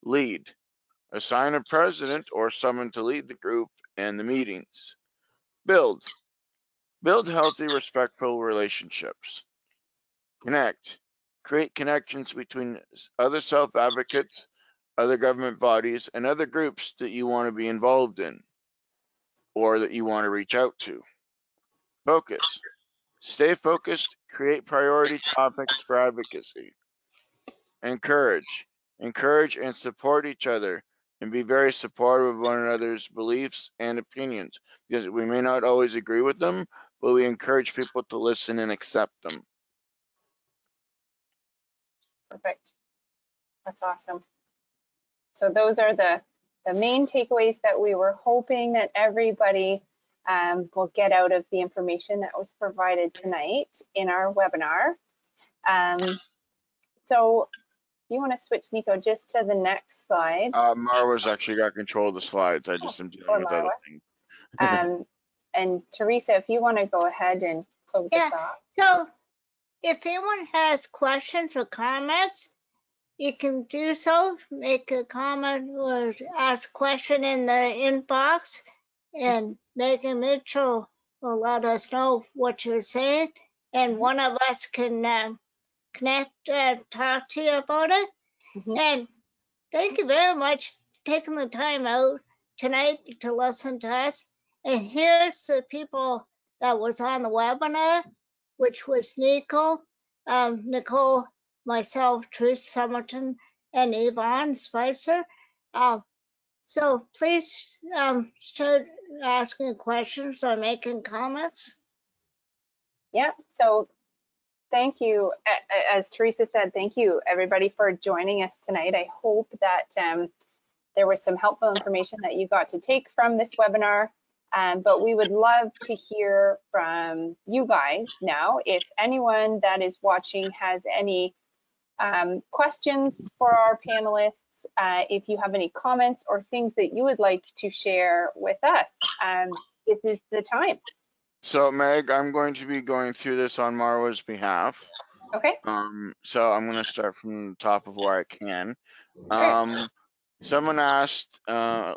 Lead. Assign a president or someone to lead the group and the meetings. Build. Build healthy, respectful relationships. Connect. Create connections between other self-advocates, other government bodies, and other groups that you want to be involved in or that you want to reach out to. Focus. Stay focused. Create priority topics for advocacy. Encourage. Encourage and support each other and be very supportive of one another's beliefs and opinions, because we may not always agree with them, but we encourage people to listen and accept them. Perfect. That's awesome. So those are the main takeaways that we were hoping that everybody will get out of the information that was provided tonight in our webinar. So you want to switch, Nico, just to the next slide. Marwa's actually got control of the slides. I just am dealing with other things. And Teresa, if you want to go ahead and close us off. So if anyone has questions or comments, you can do so. Make a comment or ask a question in the inbox, and Megan Mitchell will let us know what you're saying, and one of us can connect, talk to you about it. And thank you very much for taking the time out tonight to listen to us. And here's the people that was on the webinar, which was Nicole, myself, Trish Summerton, and Yvonne Spicer. So please start asking questions or making comments. Yeah, so thank you. As Teresa said, thank you everybody for joining us tonight. I hope that there was some helpful information that you got to take from this webinar, but we would love to hear from you guys now. If anyone that is watching has any questions for our panelists, if you have any comments or things that you would like to share with us, this is the time. So Meg, I'm going to be going through this on Marwa's behalf. Okay. So I'm going to start from the top of where I can. Great. Someone asked, Paula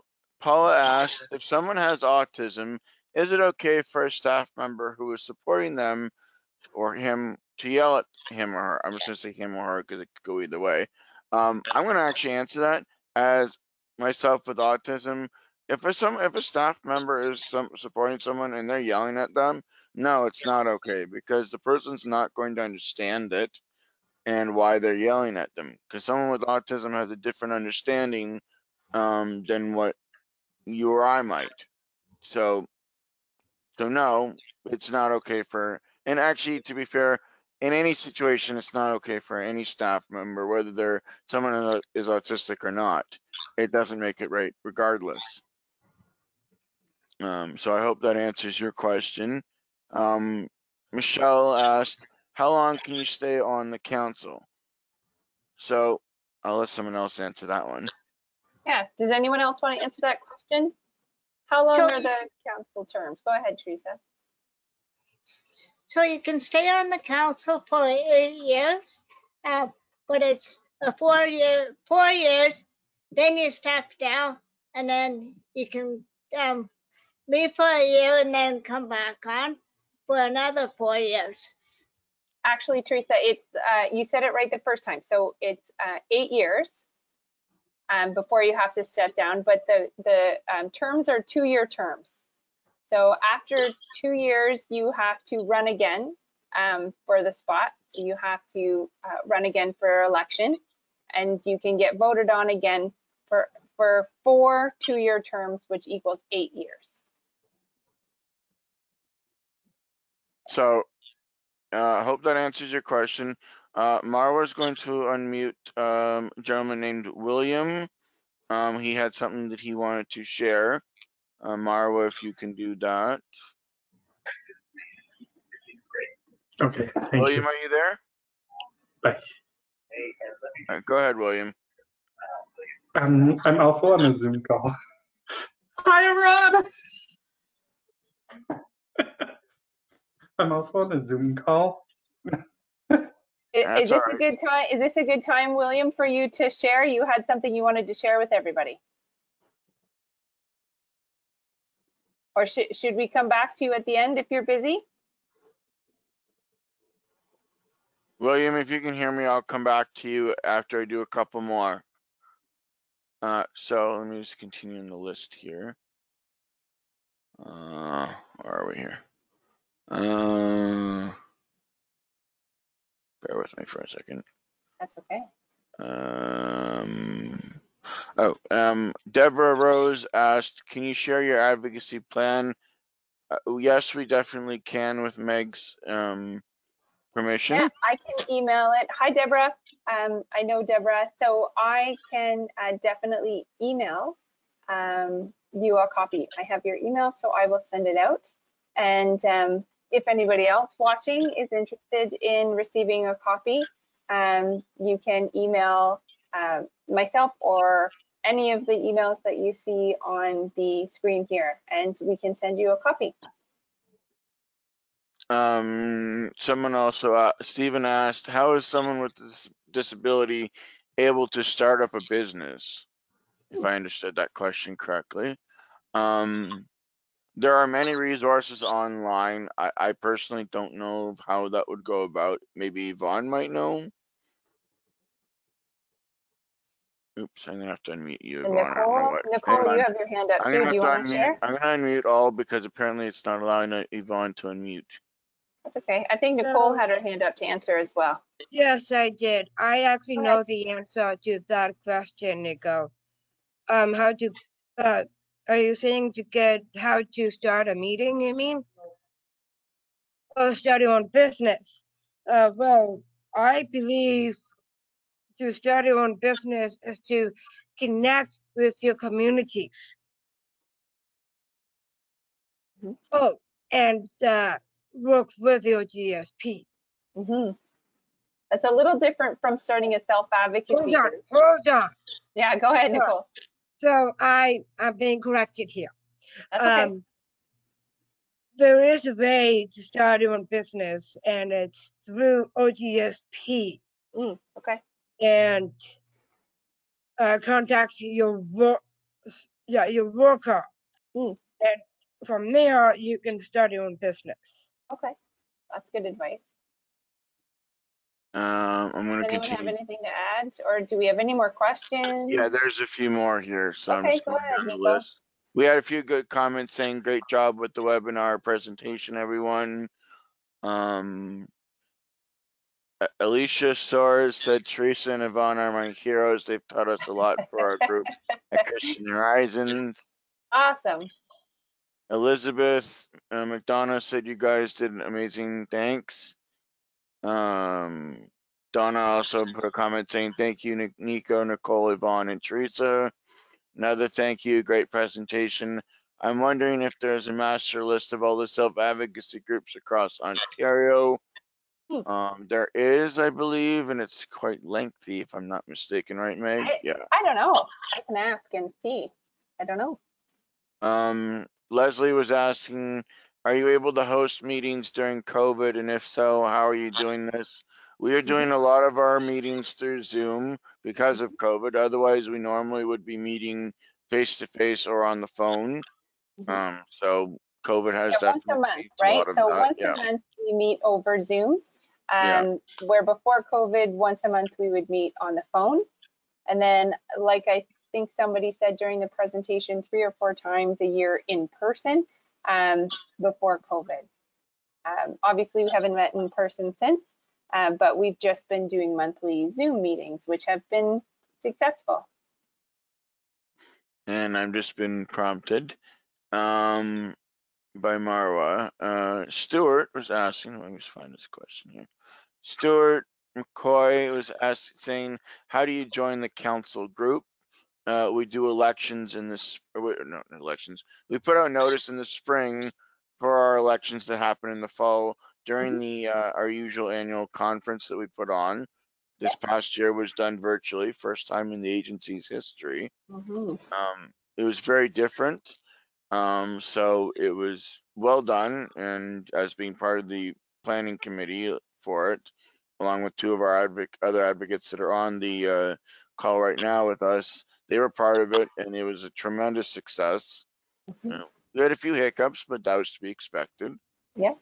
asked, if someone has autism, is it okay for a staff member who is supporting them or him to yell at him or her? I'm just going to say him or her because it could go either way. I'm going to actually answer that as myself with autism. If a staff member is supporting someone and they're yelling at them, no, it's not okay, because the person's not going to understand it and why they're yelling at them, because someone with autism has a different understanding than what you or I might. So no, it's not okay for, and actually, to be fair, in any situation, it's not okay for any staff member, whether someone is autistic or not. It doesn't make it right regardless. So I hope that answers your question. Michelle asked, how long can you stay on the council? So I'll let someone else answer that one. Yeah, does anyone else want to answer that question? How long So, are the council terms? Go ahead, Teresa. So you can stay on the council for 8 years, but it's a 4 years, then you step down, and then you can leave for a year and then come back on for another 4 years. Actually, Teresa, it's you said it right the first time. So it's 8 years before you have to step down, but the terms are 2-year terms. So after 2 years, you have to run again for the spot. So you have to run again for election, and you can get voted on again for 4 2-year terms, which equals 8 years. So I hope that answers your question. Marwa's going to unmute a gentleman named William. He had something that he wanted to share. Marwa, if you can do that. Okay, thank William, you. are you there? Bye. All right, go ahead, William. I'm also on a Zoom call. Hi, Rod. I'm also on a Zoom call. Is this a good time? Is this a good time, William, for you to share? You had something you wanted to share with everybody, or should we come back to you at the end if you're busy? William, if you can hear me, I'll come back to you after I do a couple more. So let me just continue in the list here. Where are we here? Bear with me for a second. That's okay. Deborah Rose asked, can you share your advocacy plan? Yes, we definitely can with Meg's permission. Yeah, I can email it. Hi, Deborah. I know Deborah, so I can definitely email you a copy. I have your email, so I will send it out. And if anybody else watching is interested in receiving a copy, you can email myself or any of the emails that you see on the screen here, and we can send you a copy. Someone also, Stephen asked, how is someone with this disability able to start up a business? If I understood that question correctly. There are many resources online. I personally don't know how that would go about. Maybe Yvonne might know. Oops, I'm gonna have to unmute you, And Yvonne. I don't know Nicole, what. you have your hand up I'm too. gonna Do have you to want to unmute. share? I'm gonna unmute all because apparently it's not allowing Yvonne to unmute. That's okay. I think Nicole had her hand up to answer as well. Yes, I did. I actually Go know ahead. the answer to that question, Nico. How to, are you saying to get how to start a meeting, you mean? Or start your own business? Well, I believe to start your own business is to connect with your communities. Mhm. Oh, and work with your GSP. That's a little different from starting a self-advocacy group. Hold on. Yeah, go ahead, Nicole. So I'm being corrected here. That's okay. There is a way to start your own business, and it's through OGSP. Okay. And contact your worker, and from there you can start your own business. Okay, that's good advice. I'm gonna Does anyone continue. have anything to add, or do we have any more questions? Yeah, there's a few more here, so I'm Okay, just go going ahead, down the Nico. list. We had a few good comments saying great job with the webinar presentation, everyone. Alicia Soares said Teresa and Yvonne are my heroes. They've taught us a lot for our group at Christian Horizons. Awesome. Elizabeth McDonough said you guys did amazing. Thanks. Donna also put a comment saying thank you, Nico, Nicole, Yvonne, and Teresa. Another thank you, great presentation. I'm wondering if there's a master list of all the self-advocacy groups across Ontario. There is, I believe, and it's quite lengthy, if I'm not mistaken, right, Meg? Yeah. I don't know. I can ask and see. I don't know. Leslie was asking, are you able to host meetings during COVID? And if so, how are you doing this? We are doing a lot of our meetings through Zoom because of COVID. Otherwise, we normally would be meeting face to face or on the phone. So COVID has once a definitely month, changed a right? lot of So that. once Yeah. a month we meet over Zoom. Yeah. Where before COVID, once a month we would meet on the phone. And then, like I think somebody said during the presentation, 3 or 4 times a year in person before COVID. Obviously, we haven't met in person since, but we've just been doing monthly Zoom meetings, which have been successful. And I've just been prompted by Marwa. Stuart was asking, let me just find this question here. Stuart McCoy was saying, how do you join the council group? We do elections in this, not elections. We put out notice in the spring for our elections that happen in the fall during the our usual annual conference that we put on. This past year was done virtually, first time in the agency's history. It was very different. So it was well done, and as being part of the planning committee for it, along with 2 of our other advocates that are on the call right now with us, they were part of it, and it was a tremendous success. We had a few hiccups, but that was to be expected. Yeah.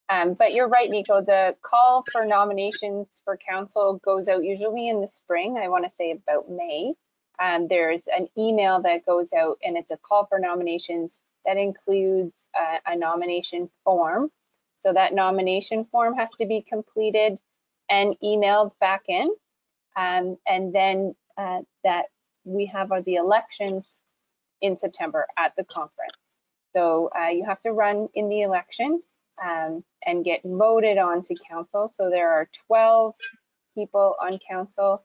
But you're right, Nico, the call for nominations for council goes out usually in the spring. I want to say about May. There's an email that goes out and it's a call for nominations that includes a nomination form. So that nomination form has to be completed and emailed back in. And then that we have the elections in September at the conference. So you have to run in the election and get voted on to council. So there are 12 people on council.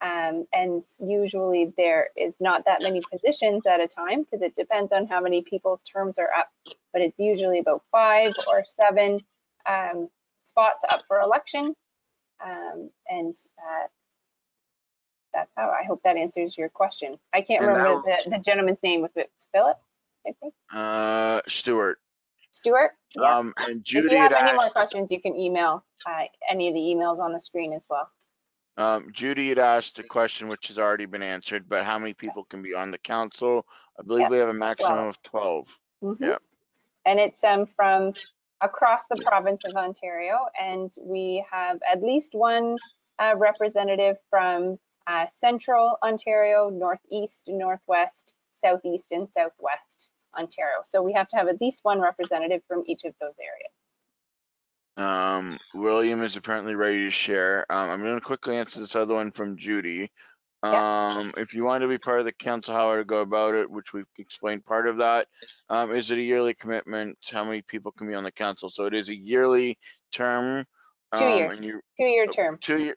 And usually there is not that many positions at a time because it depends on how many people's terms are up, but it's usually about 5 or 7 spots up for election. And I hope that answers your question. I can't And that remember the gentleman's name. If it's Philip, I think. Stuart. Stuart. Yeah. And If Judy you have had any more asked, questions, you can email any of the emails on the screen as well. Judy had asked a question which has already been answered, but how many people can be on the council? I believe Yep. we have a maximum 12. of 12. Mm-hmm. Yeah. And it's from across the province of Ontario, and we have at least one representative from Central Ontario, Northeast, Northwest, Southeast, and Southwest Ontario. So we have to have at least one representative from each of those areas. William is apparently ready to share. I'm going to quickly answer this other one from Judy. If you want to be part of the council, how to go about it, which we've explained part of that. Is it a yearly commitment? How many people can be on the council? So it is a yearly term. 2 years. And you, 2-year term. 2-year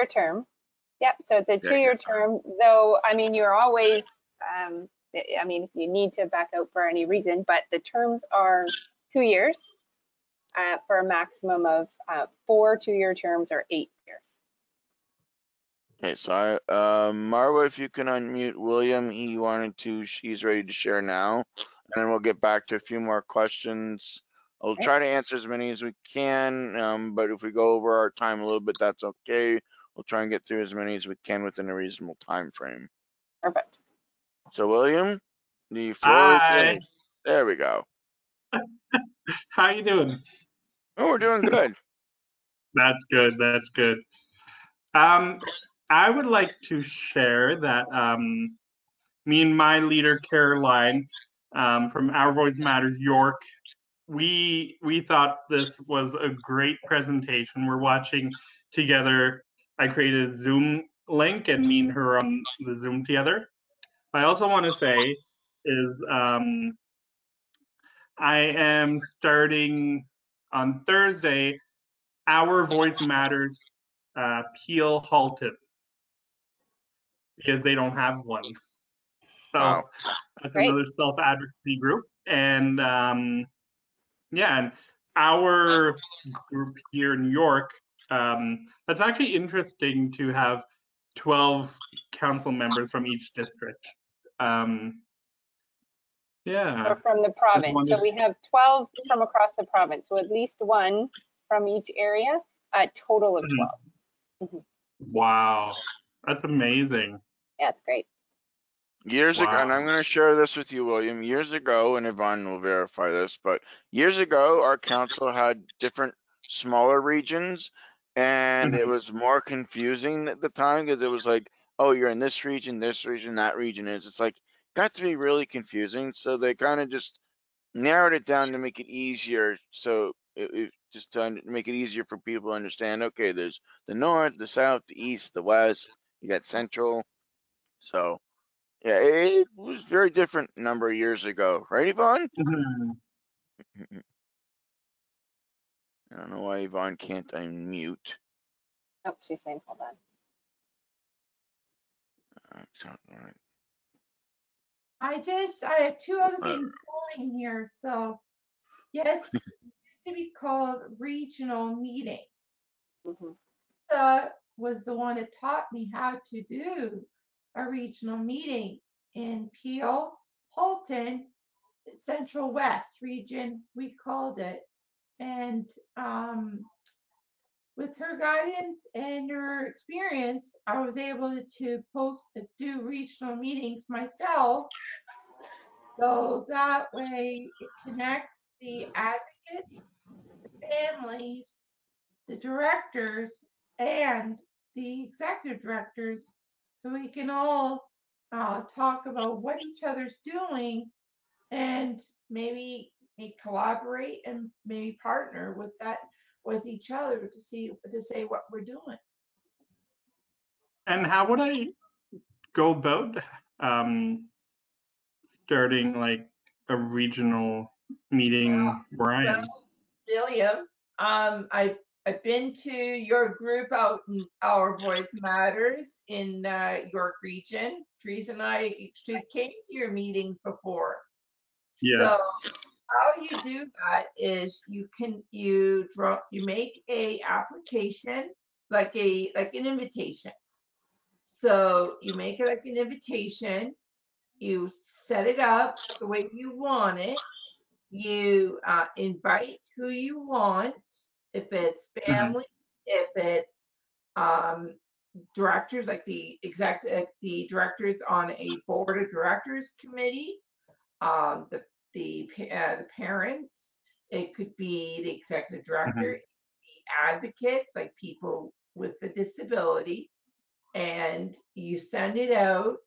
term. Yep. So it's a 2-year term, though. I mean, you're always. I mean, if you need to back out for any reason, but the terms are 2 years for a maximum of 4 2-year terms or 8 years. Okay, so Marwa, if you can unmute William, she's ready to share now, and then we'll get back to a few more questions. I'll try to answer as many as we can, but if we go over our time a little bit, that's okay. We'll try and get through as many as we can within a reasonable time frame. Perfect. So William, the floor is yours. There we go. How you doing? Oh, we're doing good. That's good. That's good. I would like to share that me and my leader, Caroline, from Our Voice Matters York, we thought this was a great presentation. We're watching together. I created a Zoom link and me and her on the Zoom together. I also want to say is I am starting on Thursday, Our Voice Matters Peel Halton, because they don't have one. So that's another self-advocacy group. And yeah, and our group here in New York, that's actually interesting to have 12 council members from each district. Yeah. Or from the province. So we have 12 from across the province. So at least one from each area, a total of 12. Mm-hmm. Wow. That's amazing. Yeah, it's great. Years ago, and I'm going to share this with you, William. Years ago, and Yvonne will verify this, but years ago, our council had different smaller regions, and it was more confusing at the time because it was like, oh, you're in this region, that region is. It's like, got to be really confusing. So they kind of just narrowed it down to make it easier. So it just to make it easier for people to understand. Okay, there's the north, the south, the east, the west. You got central. So. Yeah, it was very different a number of years ago, right, Yvonne? I don't know why Yvonne can't unmute. Oh, she's saying, hold on. I have two other things going here. So yes, it used to be called regional meetings. Was the one that taught me how to do a regional meeting in Peel, Halton, Central West region, we called it. And with her guidance and her experience, I was able to do regional meetings myself. So that way it connects the advocates, the families, the directors, and the executive directors, so we can all talk about what each other's doing and maybe collaborate and maybe partner with each other to say what we're doing. And how would I go about starting like a regional meeting where I am? William, I've been to your group out in Our Voice Matters in York Region. Teresa and I actually came to your meetings before. Yes. So how you do that is you make a application like an invitation. So you make it like an invitation, you set it up the way you want it, you invite who you want, if it's family, if it's directors, like the directors on a board of directors committee, the parents, it could be the executive director, it could be advocates, like people with a disability, and you send it out.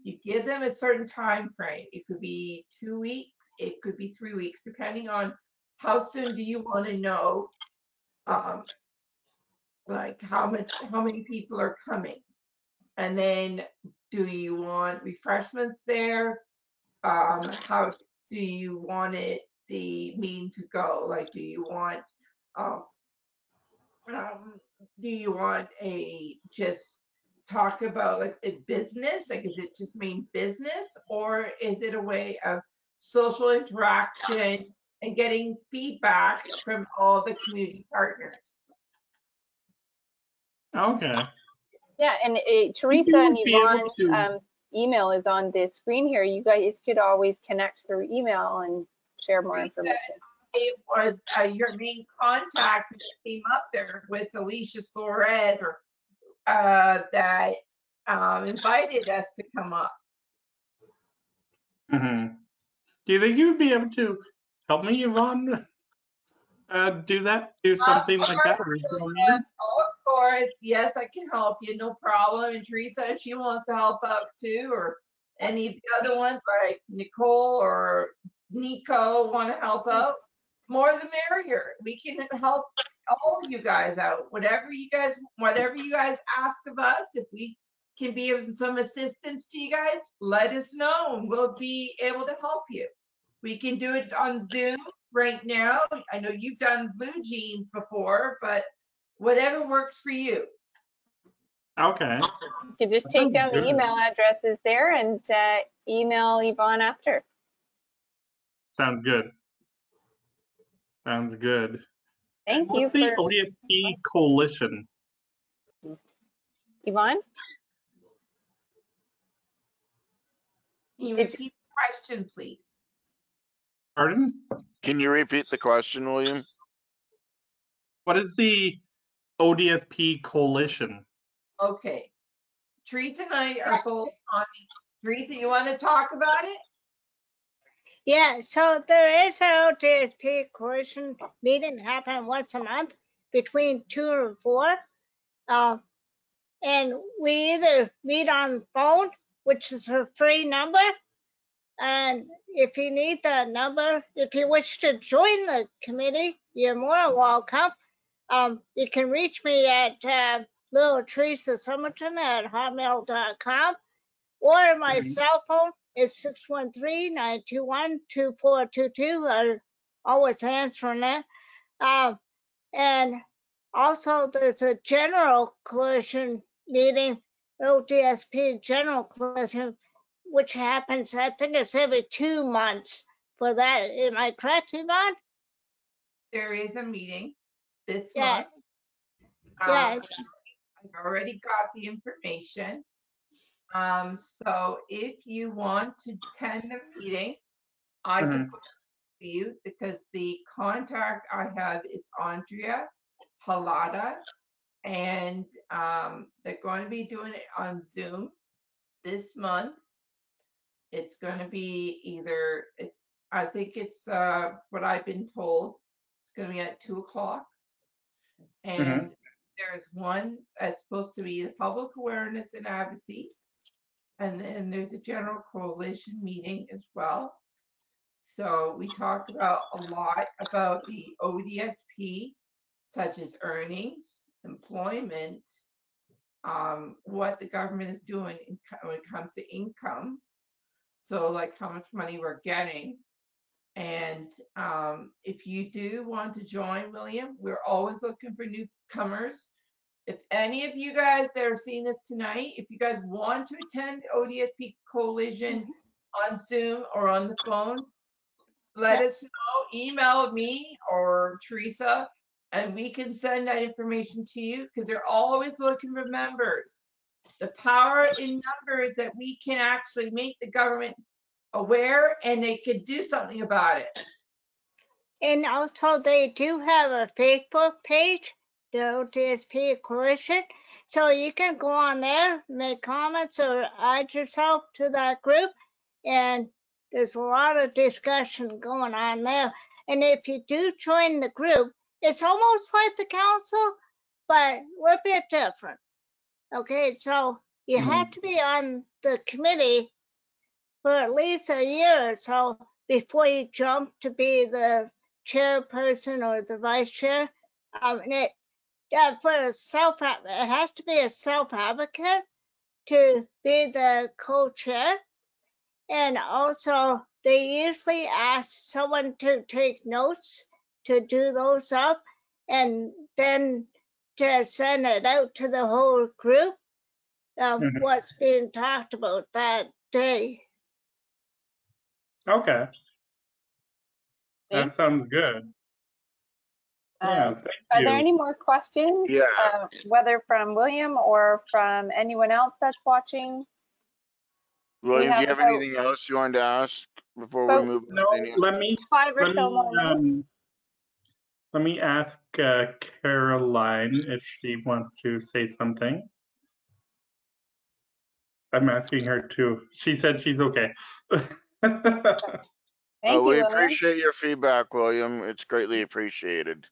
You give them a certain time frame. It could be 2 weeks, it could be 3 weeks, depending on how soon do you want to know, like how many people are coming, and then do you want refreshments there? How do you want the meeting to go? Like, um, do you want a just talk about like a business? Like, is it just main business, or is it a way of social interaction and getting feedback from all the community partners? Okay. Yeah, and Teresa You and would be able to. Yvonne's email is on the screen here. You guys could always connect through email and share more information. It was your main contact that came up there with Alicia Suarez, or that invited us to come up. Do you think you'd be able to help me, Yvonne? Do something like that? Of course, yes, I can help you, no problem. And Teresa, if she wants to help out too, or any of the other ones like Nicole or Nico want to help out, more the merrier. We can help all of you guys out. Whatever you guys ask of us, if we can be of some assistance to you guys, let us know and we'll be able to help you. We can do it on Zoom right now. I know you've done Blue Jeans before, but whatever works for you. Okay. You can just take down the email addresses there and email Yvonne after. Sounds good. Sounds good. Thank What's you the ODSP coalition? Yvonne? Can you repeat the question, please? Pardon? Can you repeat the question, William? What is the ODSP coalition? Okay. Teresa and I are both on. Teresa, you want to talk about it? Yeah, so there is a ODSP coalition meeting happen once a month between 2 and 4. And we either meet on phone, which is a free number. And if you need that number, if you wish to join the committee, you're more welcome. You can reach me at little Teresa Somerton at hotmail.com, or my cell phone is 613-921-2422. I'm always answering that. And also there's a general coalition meeting, ODSP general coalition, which happens, I think it's every 2 months for that. Am I correct, Yvonne? There is a meeting this Yeah. month. Yeah. I've already got the information. So if you want to attend the meeting, I can book for you, because the contact I have is Andrea Halada, and they're going to be doing it on Zoom this month. It's going to be I think it's what I've been told. It's going to be at 2 o'clock. And there's one that's supposed to be the public awareness and advocacy. And then there's a general coalition meeting as well. So we talked about a lot about the ODSP, such as earnings, employment, what the government is doing when it comes to income. So like how much money we're getting. And if you do want to join, William, we're always looking for newcomers. If any of you guys that are seeing this tonight, if you guys want to attend the ODSP Coalition on Zoom or on the phone, let us know. Email me or Teresa. and we can send that information to you because they're always looking for members. The power in numbers that we can actually make the government aware and they could do something about it. And also, they do have a Facebook page, the OTSP Coalition. So you can go on there, make comments, or add yourself to that group. And there's a lot of discussion going on there. And if you do join the group, it's almost like the council, but a little bit different. Okay, so you have to be on the committee for at least a year or so before you jump to be the chairperson or the vice chair. And it for a it has to be a self-advocate to be the co-chair. And also, they usually ask someone to take notes to do those up and then to send it out to the whole group of what's being talked about that day. Okay, Thank that sounds good. Yeah, thank Are there you. any more questions? Yeah. Whether from William or from anyone else that's watching? William, do you have have anything else you wanted to ask before we about move on? No, to any other- let me 5 or so more minutes. let me ask Caroline if she wants to say something. I'm asking her too. She said she's okay. Thank you, we William. appreciate your feedback, William. It's greatly appreciated.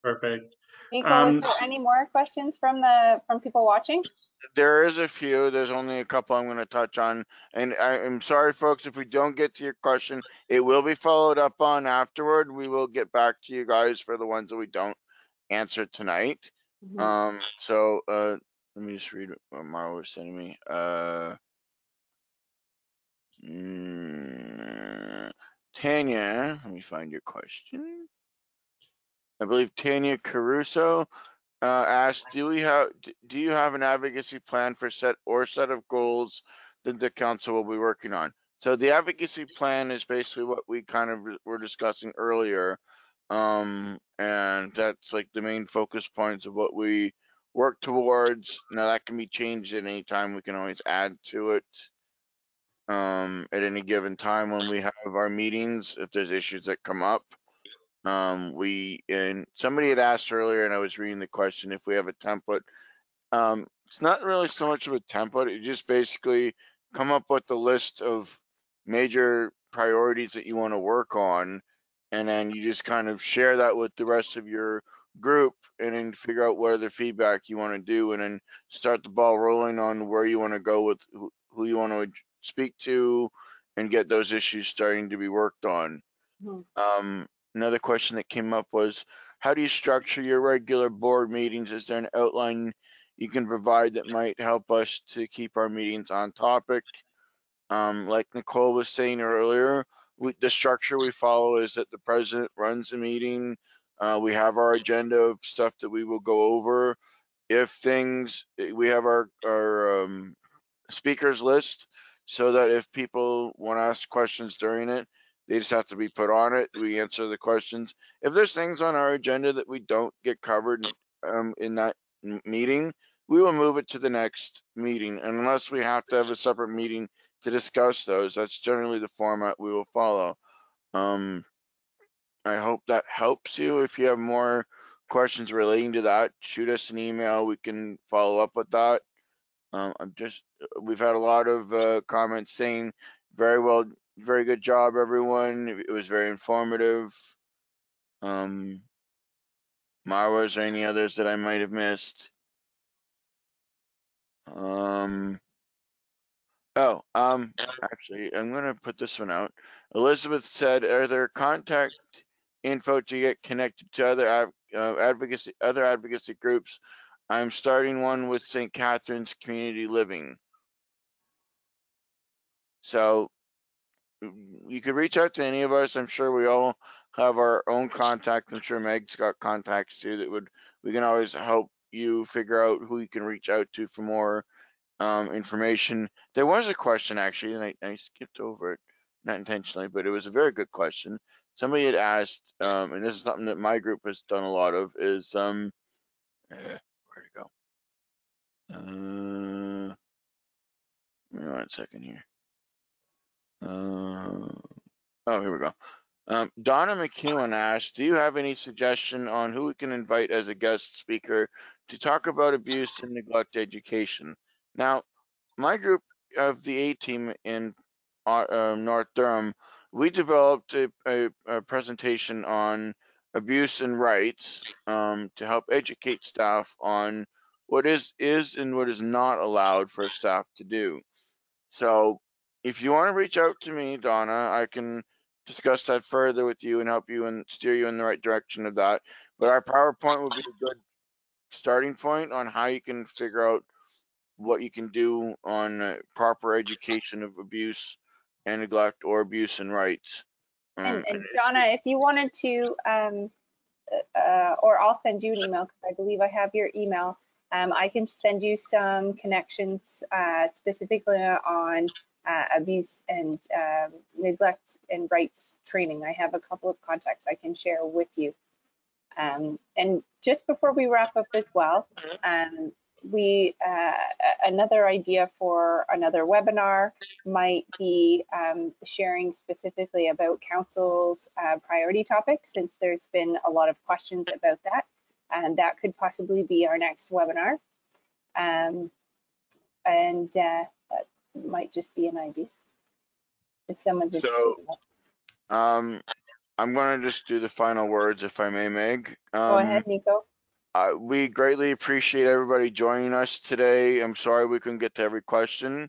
Perfect. Nicole, is there any more questions from people watching? There is a few. There's only a couple I'm going to touch on. And I'm sorry, folks, if we don't get to your question, it will be followed up on afterward. We will get back to you guys for the ones that we don't answer tonight. So let me just read what Mara was sending me. Tanya, let me find your question. I believe Tanya Caruso asked, do you have an advocacy plan for set of goals that the council will be working on? So the advocacy plan is basically what we kind of were discussing earlier. And that's like the main focus points of what we work towards. Now that can be changed at any time. We can always add to it at any given time when we have our meetings, if there's issues that come up. And somebody had asked earlier, and I was reading the question, if we have a template. It's not really so much of a template. It just basically come up with a list of major priorities that you want to work on, and then you just kind of share that with the rest of your group, and then figure out what other feedback you want to do, and then start the ball rolling on where you want to go with who you want to speak to, and get those issues starting to be worked on. Another question that came up was, how do you structure your regular board meetings? Is there an outline you can provide that might help us to keep our meetings on topic? Like Nicole was saying earlier, the structure we follow is that the president runs the meeting. We have our agenda of stuff that we will go over. We have our speakers list, so that if people want to ask questions during it, they just have to be put on it. We answer the questions. If there's things on our agenda that we don't get covered in that meeting, we will move it to the next meeting. And unless we have to have a separate meeting to discuss those, that's generally the format we will follow. I hope that helps you. If you have more questions relating to that, shoot us an email. We can follow up with that. We've had a lot of comments saying, very good job, everyone. It was very informative. Marwa, is there any others that I might have missed? Actually, I'm gonna put this one out. Elizabeth said, are there contact info to get connected to other advocacy groups? I'm starting one with St. Catharines Community Living. So you could reach out to any of us. I'm sure we all have our own contacts. I'm sure Meg's got contacts too we can always help you figure out who you can reach out to for more information. There was a question actually, and I skipped over it, not intentionally, but it was a very good question. somebody had asked, and this is something that my group has done a lot of, is where'd it go? Give me 1 second here. Oh, here we go. Donna McEwen asked, do you have any suggestion on who we can invite as a guest speaker to talk about abuse and neglect education? Now, my group of the A team in North Durham, we developed a presentation on abuse and rights to help educate staff on what is and what is not allowed for staff to do. So if you want to reach out to me, Donna, I can discuss that further with you and help you and steer you in the right direction of that. But our PowerPoint would be a good starting point on how you can figure out what you can do on proper education of abuse and neglect or abuse and rights. And Donna, if you wanted to, or I'll send you an email because I believe I have your email. I can send you some connections specifically on abuse and neglect and rights training. I have a couple of contacts I can share with you. And just before we wrap up as well, another idea for another webinar might be sharing specifically about Council's priority topics, since there's been a lot of questions about that, and that could possibly be our next webinar. That might just be an idea if someone's interested. I'm going to just do the final words, if I may, Meg. Go ahead, Nico. We greatly appreciate everybody joining us today. I'm sorry we couldn't get to every question.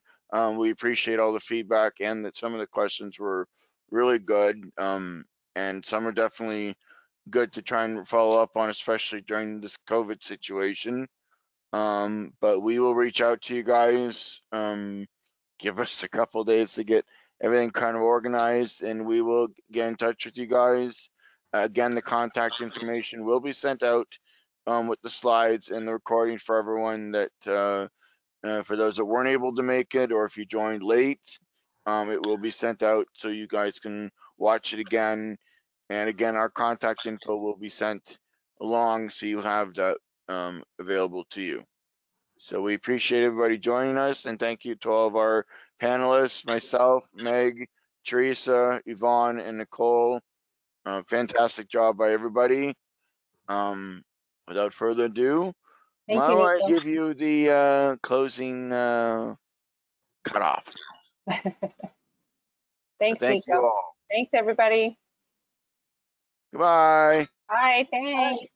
We appreciate all the feedback and that some of the questions were really good. And some are definitely good to try and follow up on, especially during this COVID situation. But we will reach out to you guys. Give us a couple days to get everything kind of organized, and we will get in touch with you guys. Again, the contact information will be sent out with the slides and the recording for everyone that for those that weren't able to make it, or if you joined late, it will be sent out so you guys can watch it again. And again, our contact info will be sent along so you have that available to you. So we appreciate everybody joining us, and thank you to all of our panelists, myself, Meg, Teresa, Yvonne, and Nicole. Fantastic job by everybody. Without further ado, why don't I give you the closing cutoff? Thanks, Thank Nico. you all. Thanks, everybody. Goodbye. Bye, thanks.